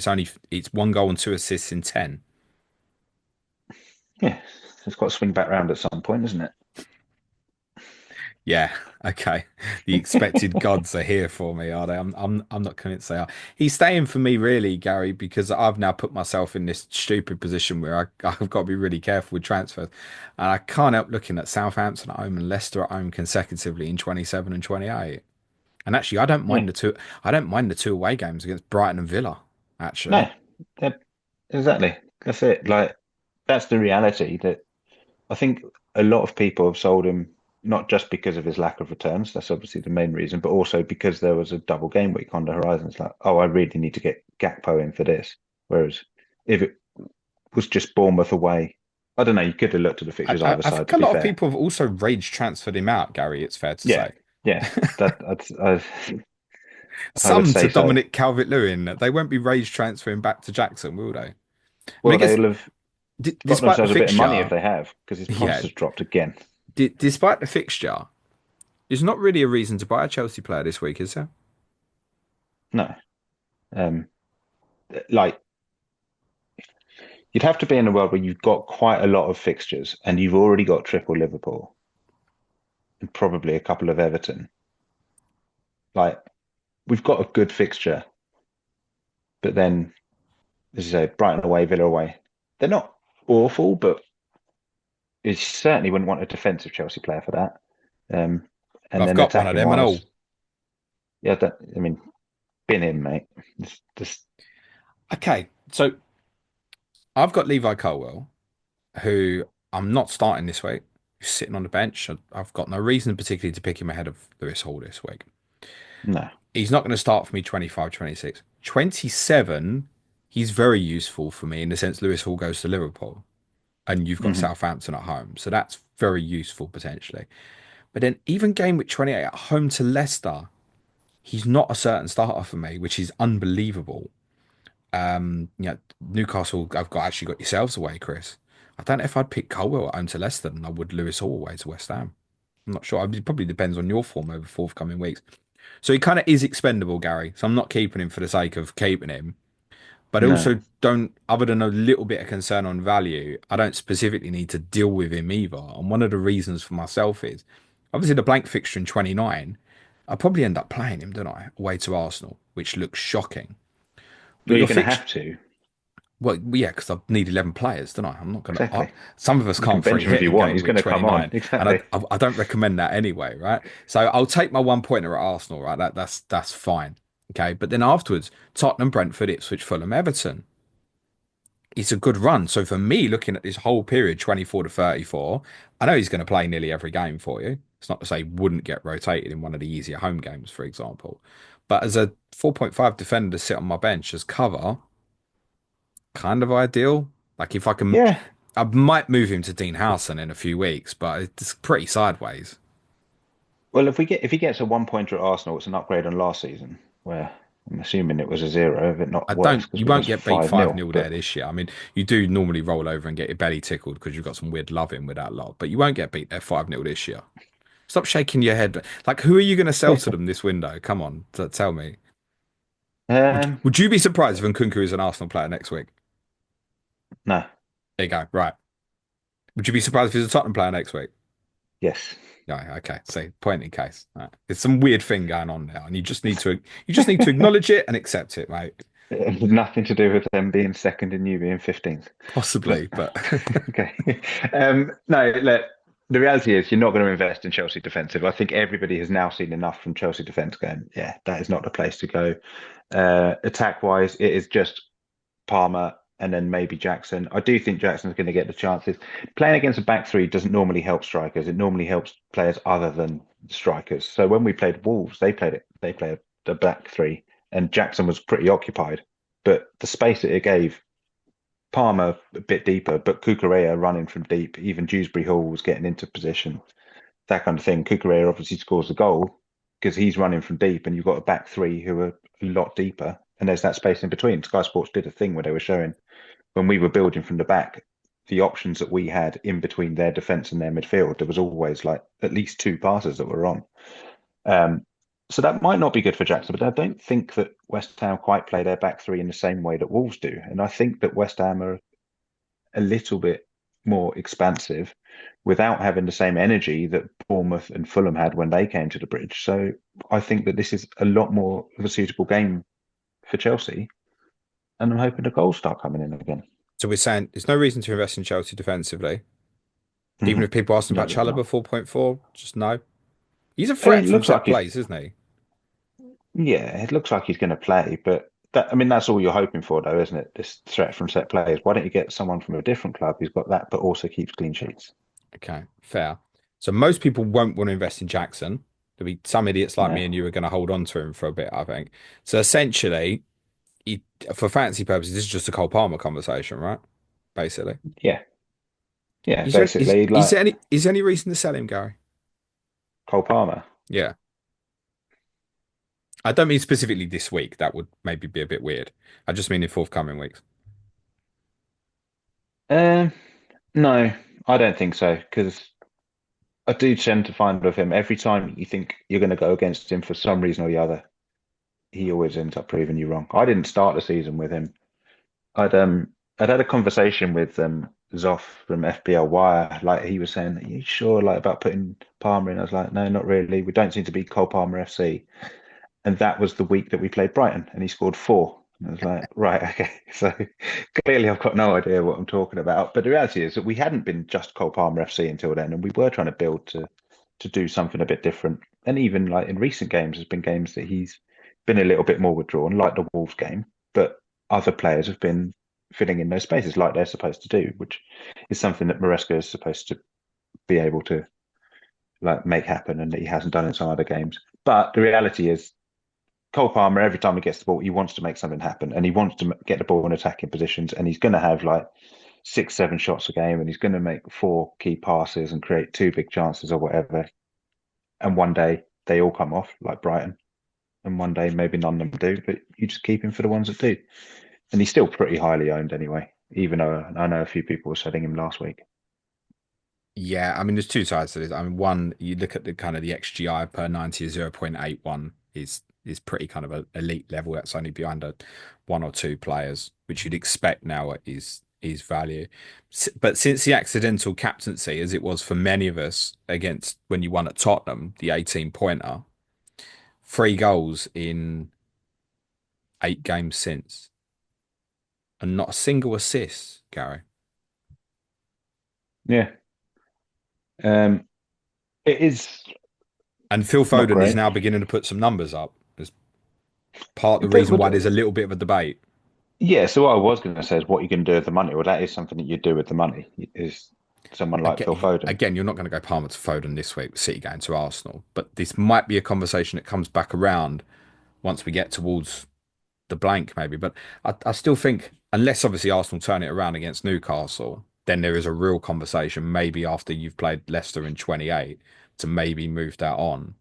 it's 1 goal and 2 assists in 10. yeah, it's got to swing back round at some point, isn't it? Yeah, okay. The expected gods are here for me, are they? I'm not convinced they are. He's staying for me really, Gary, because I've now put myself in this stupid position where I've got to be really careful with transfers. And I can't help looking at Southampton at home and Leicester at home consecutively in 27 and 28. And actually Yeah. I don't mind the two away games against Brighton and Villa, actually. No, that, exactly. That's it. Like that's the reality that I think a lot of people have sold him not just because of his lack of returns, that's obviously the main reason, but also because there was a double game week on the horizon. It's like, oh, I really need to get Gakpo in for this. Whereas if it was just Bournemouth away, I don't know, you could have looked at the fixtures either I side, think to a be lot of fair. people have also rage transferred him out, Gary, it's fair to Yeah, say. yeah, that I would Some to say so. Dominic Calvert-Lewin. They won't be rage transferring back to Jackson, will they? I mean, I Well, guess they'll have got despite the themselves a bit of money if fixture, they have, because his price yeah, has dropped again. despite the fixture, there's not really a reason to buy a Chelsea player this week, is there? No, um, like you'd have to be in a world where you've got quite a lot of fixtures and you've already got triple Liverpool and probably a couple of Everton. Like we've got a good fixture, but then as you say, Brighton away, Villa away. They're not awful, but you certainly wouldn't want a defensive Chelsea player for that. Um, But and I've then got one of attacking them and all. wise, yeah, I mean, bin in, mate. Just Okay, so I've got Levi Colwell, who I'm not starting this week. He's sitting on the bench. I've got no reason particularly to pick him ahead of Lewis Hall this week. no. He's not going to start for me 25, 26. 27, he's very useful for me in the sense Lewis Hall goes to Liverpool and you've got Hmm. Southampton at home. So that's very useful potentially. But then even game week 28 at home to Leicester, he's not a certain starter for me, which is unbelievable. Newcastle, actually got yourselves away, Chris. I don't know if I'd pick Colwell at home to Leicester than I would Lewis Hall away to West Ham. I'm not sure. It probably depends on your form over forthcoming weeks. So he kind of is expendable, Gary. So I'm not keeping him for the sake of keeping him. But I No. also don't, other than a little bit of concern on value, I don't specifically need to deal with him either. And one of the reasons for myself is obviously the blank fixture in 29. I probably end up playing him, don't I? Away to Arsenal, which looks shocking. But Well, you're your going to fixture, have to. well, yeah, because I need 11 players, don't I? I'm not going to. Exactly. Some of us You can can't bench free him if hit you in want. game He's week going to come on. 29, and Exactly. I don't recommend that anyway, right? So I'll take my 1 pointer at Arsenal, right? That's fine, okay. But then afterwards, Tottenham, Brentford, Ipswich, Fulham, Everton. It's a good run. So for me, looking at this whole period, 24 to 34, I know he's going to play nearly every game for you. It's not to say he wouldn't get rotated in one of the easier home games, for example. But as a 4.5 defender to sit on my bench as cover, kind of ideal. Like if I can, Yeah. I might move him to Dean Howson in a few weeks, but it's pretty sideways. Well, if he gets a 1 pointer at Arsenal, it's an upgrade on last season, where I'm assuming it was a zero, if it not worse, because You we won't lost get beat 5 5 nil. nil there But this year. I mean, you do normally roll over and get your belly tickled because you've got some weird loving with that lot, but you won't get beat there 5 nil this year. Stop shaking your head. Like, who are you going to sell to them this window? Come on, tell me. um, Would you be surprised if Nkunku is an Arsenal player next week? no, There you go. Right. Would you be surprised if he's a Tottenham player next week? yes. No, okay. See, point in case. Right. There's some weird thing going on now, and you just need to acknowledge it and accept it, mate. Nothing to do with them being second and you being 15th. But Possibly, but okay. No, look, the reality is you're not going to invest in Chelsea defensive. I think everybody has now seen enough from Chelsea defense going, yeah, that is not the place to go. Attack wise, it is just Palmer and then maybe Jackson. I do think Jackson's going to get the chances. Playing against a back three doesn't normally help strikers. It normally helps players other than strikers. So when we played Wolves, they played the back three, and Jackson was pretty occupied. But the space that it gave Palmer a bit deeper, but Cucurella running from deep, even Dewsbury Hall was getting into position, that kind of thing. Cucurella obviously scores the goal because he's running from deep, and you've got a back three who are a lot deeper, and there's that space in between. Sky Sports did a thing where they were showing when we were building from the back, the options that we had in between their defence and their midfield, there was always like at least two passes that were on. Um, so that might not be good for Jackson, but I don't think that West Ham quite play their back three in the same way that Wolves do. And I think that West Ham are a little bit more expansive without having the same energy that Bournemouth and Fulham had when they came to the bridge. So I think that this is a lot more of a suitable game for Chelsea. And I'm hoping the goals start coming in again. so we're saying there's no reason to invest in Chelsea defensively. Even if people ask him No, about there's not. Chalobah 4.4, just no. He's a threat It from looks set like he's, plays, isn't he? yeah, it looks like he's going to play, but I mean, that's all you're hoping for, though, isn't it? This threat from set players. Why don't you get someone from a different club who's got that, but also keeps clean sheets? Okay, fair. So most people won't want to invest in Jackson. There'll be some idiots like No, me and you are going to hold on to him for a bit, I think. So essentially, he, for fancy purposes, this is just a Cole Palmer conversation, right? Basically. yeah, yeah, Is there basically, like is there any reason to sell him, Gary? Cole Palmer. Yeah. I don't mean specifically this week. That would maybe be a bit weird. I just mean in forthcoming weeks. Um, no, I don't think so, because I do tend to find with him every time you think you're going to go against him for some reason or the other, he always ends up proving you wrong. I didn't start the season with him. I'd um I'd had a conversation with Zoff from FPL Wire. Like he was saying, are you sure like about putting Palmer in? I was like, no, not really. We don't seem to be Cole Palmer FC. And that was the week that we played Brighton and he scored four. And I was like, right, okay. So clearly I've got no idea what I'm talking about. But the reality is that we hadn't been just Cole Palmer FC until then, and we were trying to build to do something a bit different. And even like in recent games, there's been games that he's been a little bit more withdrawn, like the Wolves game, but other players have been filling in those spaces like they're supposed to do, which is something that Maresca is supposed to be able to like make happen and that he hasn't done in some other games. But the reality is Cole Palmer, every time he gets the ball, he wants to make something happen and he wants to get the ball in attacking positions. And he's going to have like six, seven shots a game and he's going to make four key passes and create two big chances or whatever. And one day they all come off like Brighton. And one day maybe none of them do, but you just keep him for the ones that do. And he's still pretty highly owned anyway, even though I know a few people were selling him last week. Yeah, I mean, there's two sides to this. I mean, one, you look at the kind of the XGI per 90 is 0.81 is pretty kind of a elite level. That's only behind one or two players, which you'd expect now is value. But since the accidental captaincy, as it was for many of us against when you won at Tottenham, the 18 pointer, 3 goals in 8 games since, and not a single assist, Gary. Yeah. Um, it is And Phil not Foden is great. now beginning to put some numbers up. As part of the But reason would why there's a little bit of a debate. yeah, so what I was going to say is what you can do with the money. Well, that is something that you do with the money. Is someone like Phil Foden. Again, you're not going to go Palmer to Foden this week with City going to Arsenal, but this might be a conversation that comes back around once we get towards the blank, maybe. But I still think, unless obviously Arsenal turn it around against Newcastle, then there is a real conversation, maybe after you've played Leicester in 28, to maybe move that on.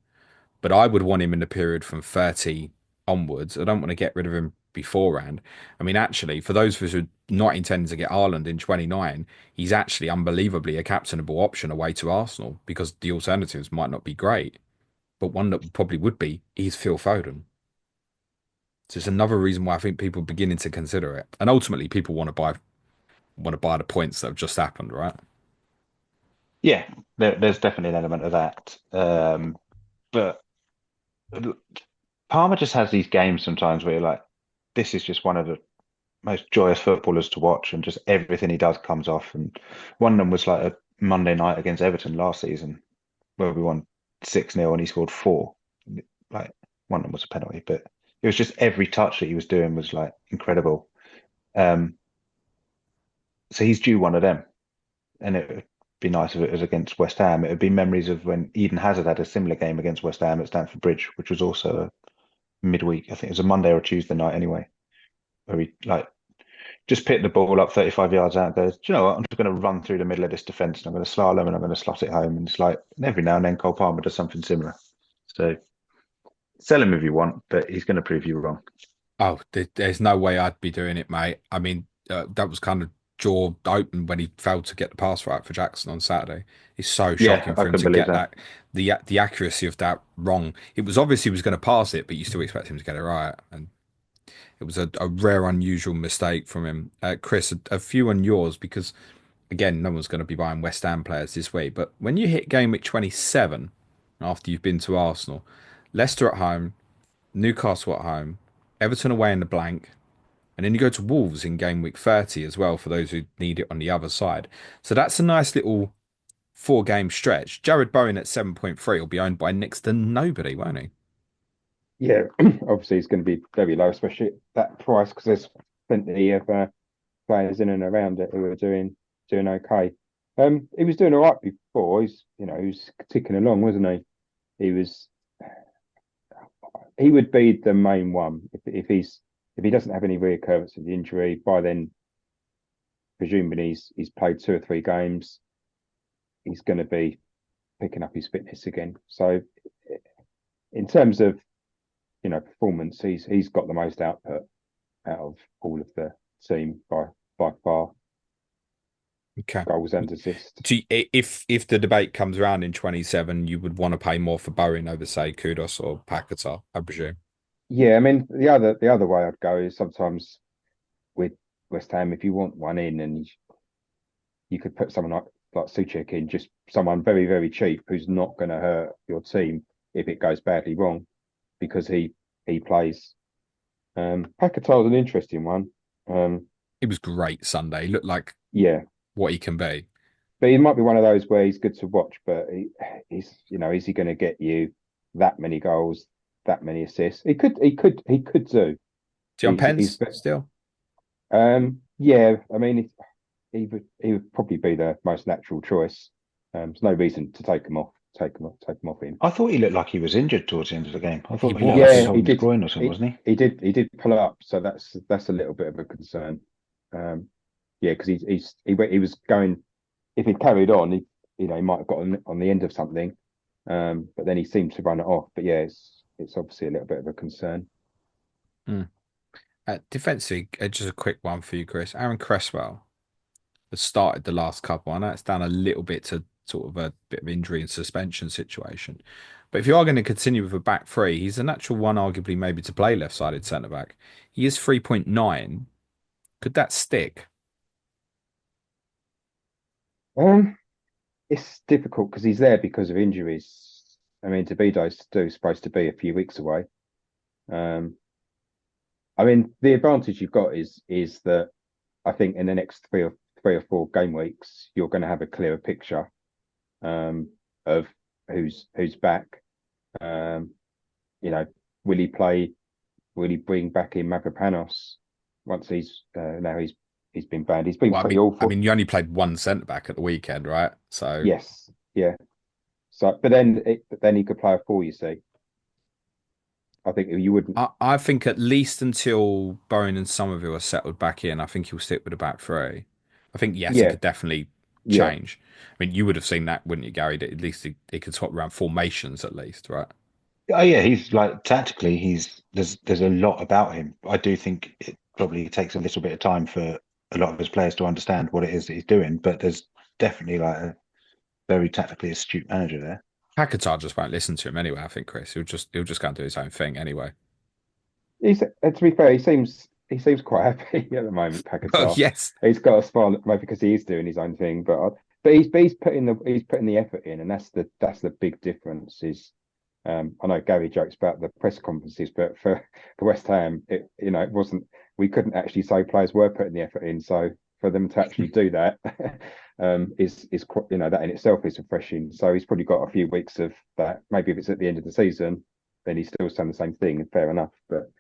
But I would want him in the period from 30 onwards. I don't want to get rid of him beforehand. I mean, actually, for those of us who are not intending to get Ireland in 29, he's actually unbelievably a captainable option away to Arsenal because the alternatives might not be great. But one that probably would be is Phil Foden. So it's another reason why I think people are beginning to consider it. And ultimately, people want to buy the points that have just happened, right? Yeah, there's definitely an element of that. But Palmer just has these games sometimes where you're like, this is just one of the most joyous footballers to watch, and just everything he does comes off. And one of them was like a Monday night against Everton last season, where we won 6-0 and he scored four. Like one of them was a penalty, but it was just every touch that he was doing was like incredible. Um, so he's due one of them, and it would be nice if it was against West Ham. It would be memories of when Eden Hazard had a similar game against West Ham at Stamford Bridge, which was also a midweek. I think it was a Monday or a Tuesday night anyway, where he like just picked the ball up 35 yards out and goes, do you know what? I'm just going to run through the middle of this defence and I'm going to slalom and I'm going to slot it home. And it's like, and every now and then Cole Palmer does something similar. So sell him if you want, but he's going to prove you wrong. Oh, there's no way I'd be doing it, mate. I mean, that was kind of jaw open when he failed to get the pass right for Jackson on Saturday. It's so Yeah, shocking I for him can to believe get that. the accuracy of that wrong. It was obvious he was going to pass it, but you still expect him to get it right. And it was a rare, unusual mistake from him. Chris, a few on yours because again, no one's going to be buying West Ham players this week. But when you hit game week 27 after you've been to Arsenal, Leicester at home, Newcastle at home, Everton away in the blank, and then you go to Wolves in game week 30 as well for those who need it on the other side. So that's a nice little 4 game stretch. Jarrod Bowen at 7.3 will be owned by next to nobody, won't he? Yeah, obviously it's going to be very low, especially at that price, because there's plenty of players in and around it who are doing okay. He was doing all right before. He was ticking along, wasn't he? He was. He would be the main one if he doesn't have any reoccurrence of the injury by then. Presumably he's played 2 or 3 games. He's going to be picking up his fitness again. So in terms of performance, he's got the most output out of all of the team by far, Okay. goals and assists. If the debate comes around in 27, you would want to pay more for Bowen over, say, Kudos or Paquetá, I presume. Yeah, I mean the other way I'd go is sometimes with West Ham, if you want one in, and you could put someone like Suchek in, just someone very very cheap who's not going to hurt your team if it goes badly wrong, because he plays. Paquetá's an interesting one. It was great Sunday. He looked like Yeah, what he can be. but he might be one of those where he's good to watch, but he's is he going to get you that many goals, that many assists? He could do. Do you on He's pens still? yeah. I mean, he would probably be the most natural choice. There's no reason to take him off. Take him off him. I thought he looked like he was injured towards the end of the game. I He thought he looked like he was was. Yeah, he holding his did. groin or something, He, wasn't he? he did pull up, so that's a little bit of a concern. Um, yeah, because he was going. If he'd carried on, he might have got on the end of something. But then he seemed to run it off. But yeah, it's obviously a little bit of a concern. Mm. Defensively, just a quick one for you, Chris. Aaron Cresswell has started the last couple. I know it's down a little bit to sort of a bit of injury and suspension situation. But if you are going to continue with a back three, he's a natural one, arguably, maybe to play left-sided centre back. He is 3.9. Could that stick? Um, it's difficult because he's there because of injuries. I mean, Davido's still supposed to be a few weeks away. Um, I mean, the advantage you've got is that I think in the next 3 or 4 game weeks, you're going to have a clearer picture of who's back. Um, you know, will he play? Will he bring back in Mavropanos once he's been banned? He's been Well, pretty I awful. mean, you only played one centre back at the weekend, right? So Yes, yeah. So, but then he could play a four. You see, I think you wouldn't. I think at least until Bowen and Somerville are settled back in, I think he'll stick with the back three. I think yes, it Yeah, could definitely yeah, change. I mean, you would have seen that, wouldn't you, Gary? That at least it could swap around formations at least, right? Oh yeah, he's like tactically, there's a lot about him. I do think it probably takes a little bit of time for a lot of his players to understand what it is that he's doing, but there's definitely like a very tactically astute manager there. Packard just won't listen to him anyway. I think Chris, he'll just go and do his own thing anyway. he's to be fair, he seems quite happy at the moment. Well, Paquetá. yes, He's got a smile, maybe because he is doing his own thing, but he's putting the effort in, and that's the big difference. Is I know Gary jokes about the press conferences, but for West Ham, it wasn't. We couldn't actually say players were putting the effort in. So for them to actually do that, that in itself is refreshing. So he's probably got a few weeks of that. Maybe if it's at the end of the season, then he's still saying the same thing, and fair enough. But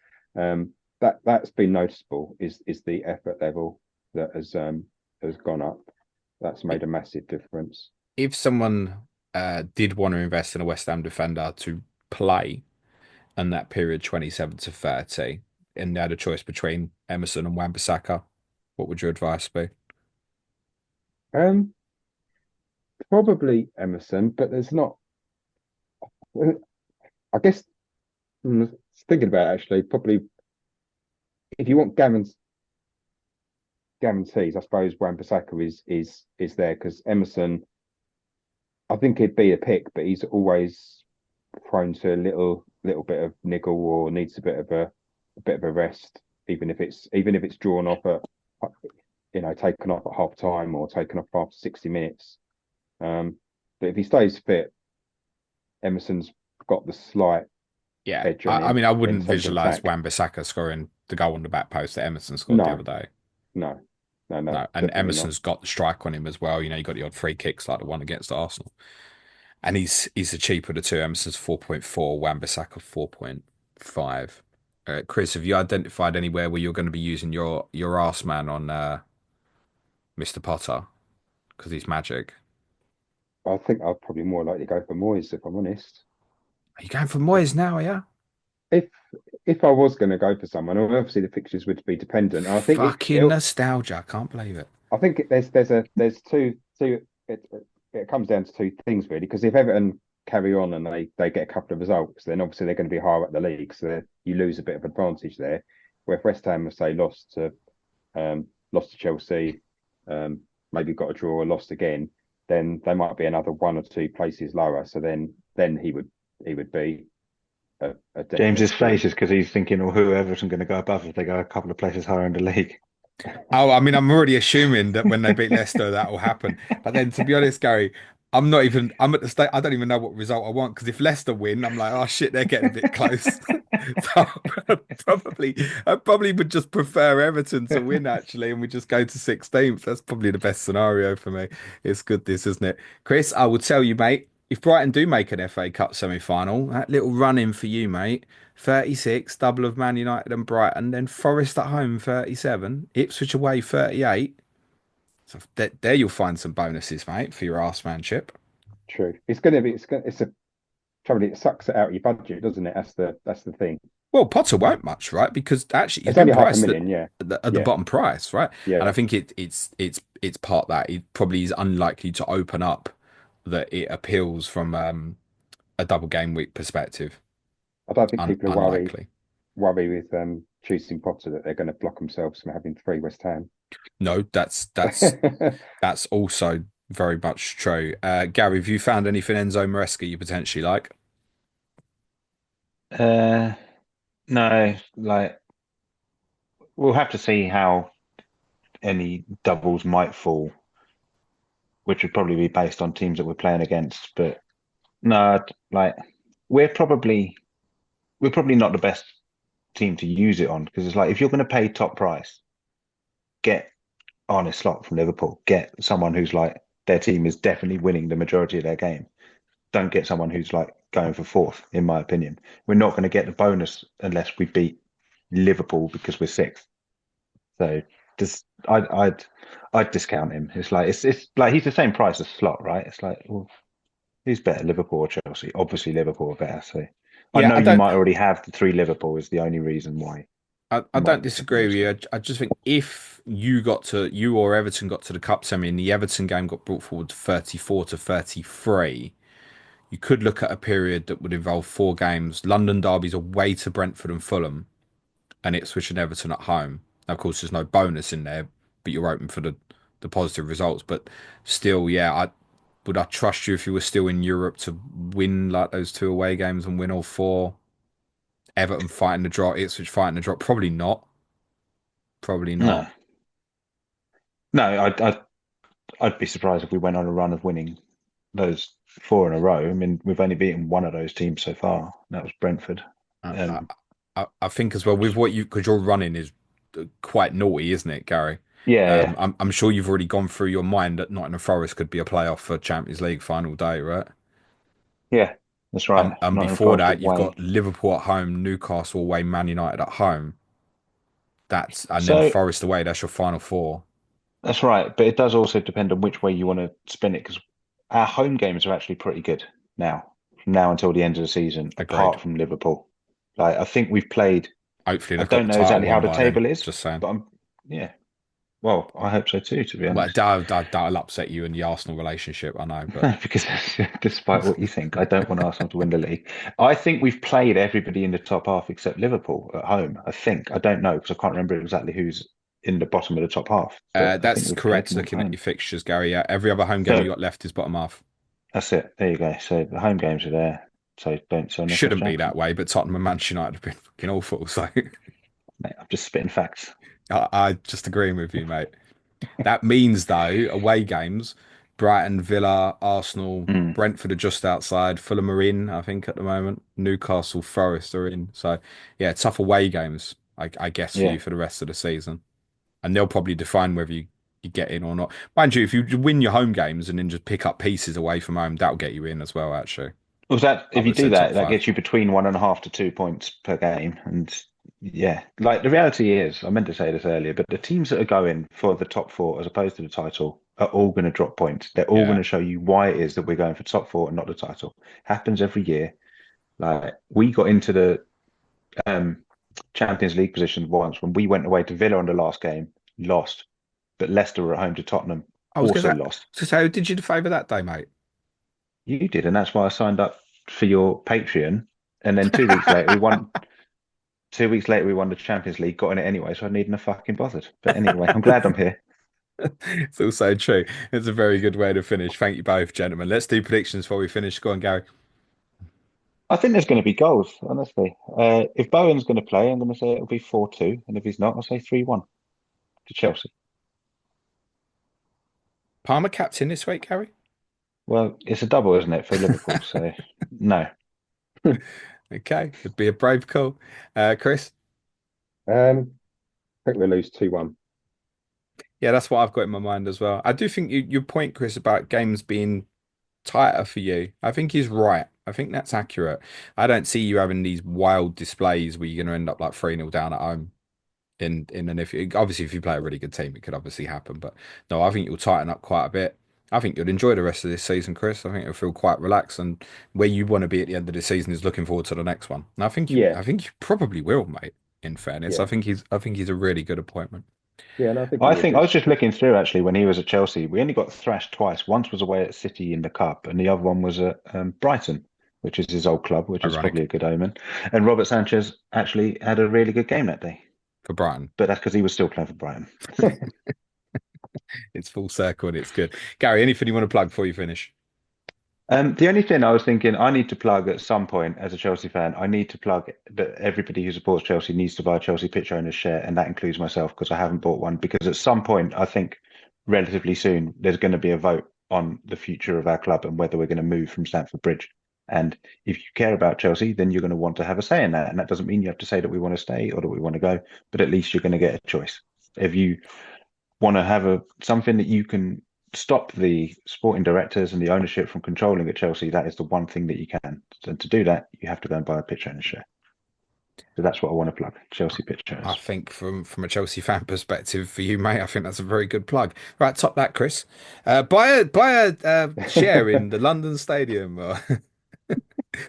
that's been noticeable is the effort level that has gone up. That's made a massive difference. If someone did want to invest in a West Ham defender to play in that period 27 to 30, and they had a choice between Emerson and Wan-Bissaka, what would your advice be? Um, Probably Emerson, but there's not. I guess thinking about it, actually, probably if you want guarantees, I suppose Wan-Bissaka is there because Emerson, I think he'd be a pick, but he's always prone to a little bit of niggle or needs a bit of a rest, even if it's drawn off at taken off at half time or taken off after 60 minutes. But if he stays fit, Emerson's got the slight Yeah, edge on I him mean, I in wouldn't terms of visualize attack. Wan-Bissaka scoring the goal on the back post that Emerson scored the No, other day. no, no, No, and definitely not. Emerson's got the strike on him as well. You got the odd free kicks like the one against Arsenal. And he's the cheaper of the two. Emerson's 4.4, Wan-Bissaka 4.5. Chris, have you identified anywhere where you're going to be using your arse man on Mr. Potter? Because he's magic. I think I'd probably more likely go for Moyes if I'm honest. Are you going for Moyes now, yeah? If if I was going to go for someone, obviously the fixtures would be dependent. I think Fucking nostalgia. I can't believe it. there's two. It comes down to two things really. Because if Everton carry on and they get a couple of results, then obviously they're going to be higher up the league, so you lose a bit of advantage there. Where if West Ham, say, lost to Chelsea, maybe got a draw or lost again, then they might be another one or two places lower. So then he would be a definite James's shoe. face is because he's thinking, well, whoever's going to go above if they go a couple of places higher in the league. Oh, I mean, I'm already assuming that when they beat Leicester, that will happen. But then, to be honest, Gary, I'm at the state. I don't even know what result I want because if Leicester win, I'm like, oh shit, they're getting a bit close. So I probably would just prefer Everton to win actually, and we just go to 16th. That's probably the best scenario for me. It's good, this, isn't it, Chris? I will tell you, mate. If Brighton do make an FA Cup semi-final, that little run in for you, mate. 36, double of Man United and Brighton, then Forest at home 37, Ipswich away 38. So there you'll find some bonuses, mate, for your arsemanship. True. It's going to be. It's a trouble. It sucks it out of your budget, doesn't it? That's the thing. Well, Potter won't much, right? Because actually he's It's been only half a priced at million. Yeah, the yeah, bottom price, right? And I yeah. think it's part that it probably is unlikely to open up that it appeals from a double game week perspective. I don't think people are Unlikely. worry with choosing Potter that they're going to block themselves from having three West Ham. No, that's also very much true. Gary, have you found anything Enzo Maresca you potentially like? Uh, no, like we'll have to see how any doubles might fall, which would probably be based on teams that we're playing against. But no, like we're probably we're probably not the best team to use it on because it's like if you're going to pay top price, get Arne Slot from Liverpool, get someone who's like their team is definitely winning the majority of their game. Don't get someone who's like going for fourth, in my opinion. We're not going to get the bonus unless we beat Liverpool because we're sixth. So just I'd discount him. It's like he's the same price as Slot, right? It's like, well, who's better, Liverpool or Chelsea? Obviously Liverpool are better. So I Yeah, know I you don't. might already have the three Liverpool is the only reason why I you don't might be thinking disagree of with you. Slot. I just think if you or Everton got to the Cup semi and the Everton game got brought forward to 34 to 33, you could look at a period that would involve four games. London derbies away to Brentford and Fulham, and Ipswich and Everton at home. Now, of course, there's no bonus in there, but you're open for the positive results. But still, yeah, I trust you if you were still in Europe to win like those two away games and win all four. Everton fighting the draw, Ipswich fighting the draw. Probably not. Probably No, not. no, I'd be surprised if we went on a run of winning those four in a row. I mean, we've only beaten one of those teams so far. That was Brentford. I, I, Um, I think as well with what you because your running is quite naughty, isn't it, Gary? yeah, yeah, I'm sure you've already gone through your mind that Nottingham Forest could be a playoff for Champions League final day, right? yeah. That's right. And Nottingham before Forest that, you've away. got Liverpool at home, Newcastle away, Man United at home. And then So Forest away. That's your final four. that's right, but it does also depend on which way you want to spin it because our home games are actually pretty good now, from now until the end of the season, Agreed. apart from Liverpool. Like I think we've played. Hopefully I they've got don't the know title exactly how won the by then. table is, Just saying. but yeah. Well, I hope so too, to be But honest. that'll upset you in the Arsenal relationship, I know. But Because despite what you think, I don't want Arsenal to win the league. I think we've played everybody in the top half except Liverpool at home. I think. I don't know because I can't remember exactly who's in the bottom of the top half, but I think that's we've played correct. them all at Looking at home. your fixtures, Gary. Yeah, every other home game So you got left is bottom half. that's it. There you go. So the home games are there. So don't sell Nicolas Shouldn't be that Jackson. way, but Tottenham and Manchester United have been fucking awful. So Mate, I'm just spitting facts. I just agreeing with you, mate. That means though, away games, Brighton, Villa, Arsenal, Mm, Brentford are just outside. Fulham are in, I think, at the moment. Newcastle, Forest are in. So yeah, tough away games, I guess, for you yeah. for the rest of the season. And they'll probably define whether you get in or not. Mind you, if you win your home games and then just pick up pieces away from home, that'll get you in as well, actually. Was that I if would you have do said that, top that five. gets you between 1.5 to 2 points per game. And yeah, like the reality is, I meant to say this earlier, but the teams that are going for the top four as opposed to the title are all going to drop points. They're all going Yeah. to show you why it is that we're going for top four and not the title. Happens every year. Like we got into the um, Champions League position once when we went away to Villa on the last game, lost, but Leicester were at home to Tottenham, I was also gonna lost. say, did you the favour that day, mate? You did, and that's why I signed up for your Patreon. And then 2 weeks later, we won. 2 weeks later, we won the Champions League, got in it anyway, so I needn't have fucking bothered. But anyway, I'm glad I'm here. It's also true. It's a very good way to finish. Thank you both, gentlemen. Let's do predictions before we finish. Go on, Gary. I think there's going to be goals, honestly. If Bowen's going to play, I'm going to say it'll be 4-2, and if he's not, I'll say 3-1 to Chelsea. Palmer captain this week, Gary? Well, it's a double, isn't it, for Liverpool? So no. Okay, it'd be a brave call. Chris? I think we lose 2-1. Yeah, that's what I've got in my mind as well. I do think your point, Chris, about games being tighter for you. I think he's right. I think that's accurate. I don't see you having these wild displays where you're going to end up like 3-0 down at home. And if obviously if you play a really good team, it could obviously happen. But no, I think you'll tighten up quite a bit. I think you'll enjoy the rest of this season, Chris. I think you'll feel quite relaxed, and where you want to be at the end of the season is looking forward to the next one. And Yeah, I think you probably will, mate. In fairness, yeah, I think he's a really good appointment. yeah. And I think he I will think I be. was just looking through actually when he was at Chelsea. We only got thrashed twice. Once was away at City in the Cup, and the other one was at Brighton, which is his old club, which is Ironic probably a good omen. And Robert Sanchez actually had a really good game that day, for Brighton. but that's because he was still playing for Brighton. It's full circle and it's good. Gary, anything you want to plug before you finish? The only thing I was thinking, I need to plug at some point as a Chelsea fan, I need to plug that everybody who supports Chelsea needs to buy a Chelsea pitch owner's share, and that includes myself because I haven't bought one. Because at some point, I think relatively soon, there's going to be a vote on the future of our club and whether we're going to move from Stamford Bridge. And if you care about Chelsea, then you're going to want to have a say in that. And that doesn't mean you have to say that we want to stay or that we want to go, but at least you're going to get a choice. If you want to have a something that you can stop the sporting directors and the ownership from controlling at Chelsea, that is the one thing that you can. And to do that, you have to go and buy a pitch owner share. So that's what I want to plug. Chelsea pitch I owners. think from a Chelsea fan perspective for you, mate, I think that's a very good plug. Right, top that, Chris. Buy a share in the London Stadium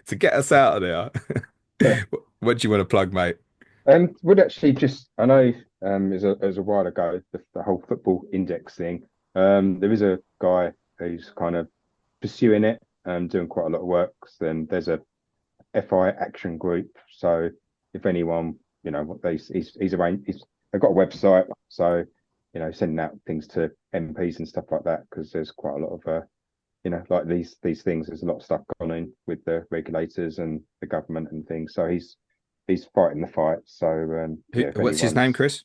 to get us out of there. What do you want to plug, mate? Would actually just I know it was a while ago the whole football index thing. There is a guy who's kind of pursuing it and doing quite a lot of work. Then there's a FI action group. So if anyone, what he's arranged, they've got a website. So sending out things to MPs and stuff like that because there's quite a lot of like these things. There's a lot of stuff going on with the regulators and the government and things. So he's fighting the fight. So yeah, if What's his name, anyone's Chris?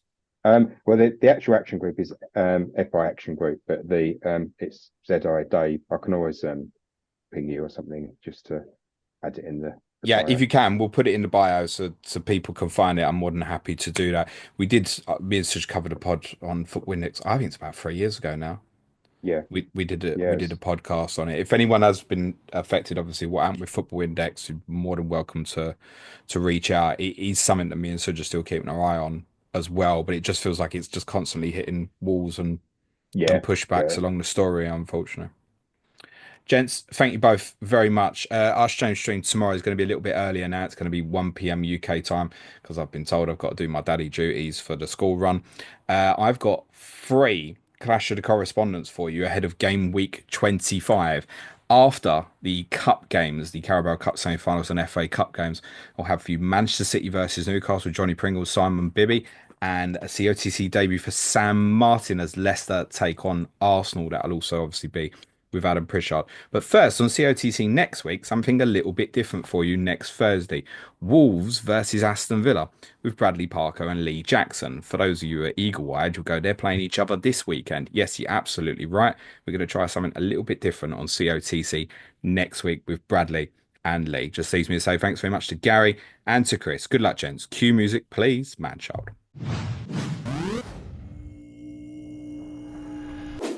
well, the actual action group is FI Action Group, but the it's ZI Dave. I can always ping you or something just to add it in the Yeah, if bio. you can, we'll put it in the bio so people can find it. I'm more than happy to do that. We did, me and Suj covered a pod on Football Index. I think it's about 3 years ago now. Yeah, We did a yes, podcast on it. If anyone has been affected, obviously, what happened with Football Index, you're more than welcome to reach out. It is something that me and Suj are still keeping our eye on as well, but it just feels like it's just constantly hitting walls and yeah, pushbacks yeah. along the story, unfortunately. Gents, thank you both very much. Our exchange stream tomorrow is going to be a little bit earlier now. It's going to be 1 p.m. UK time because I've been told I've got to do my daddy duties for the school run. I've got three Clash of the Correspondents for you ahead of game week 25. After the cup games, the Carabao Cup semi-finals and FA Cup games, I'll have for you Manchester City versus Newcastle, Johnny Pringles, Simon Bibby, and a COTC debut for Sam Martin as Leicester take on Arsenal. That'll also obviously be with Adam Pritchard. But first, on COTC next week, something a little bit different for you next Thursday. Wolves versus Aston Villa with Bradley Parker and Lee Jackson. For those of you who are eagle-eyed, you'll go, they're playing each other this weekend. Yes, you're absolutely right. We're going to try something a little bit different on COTC next week with Bradley and Lee. Just leaves me to say thanks very much to Gary and to Chris. Good luck, gents. Cue music, please, man child.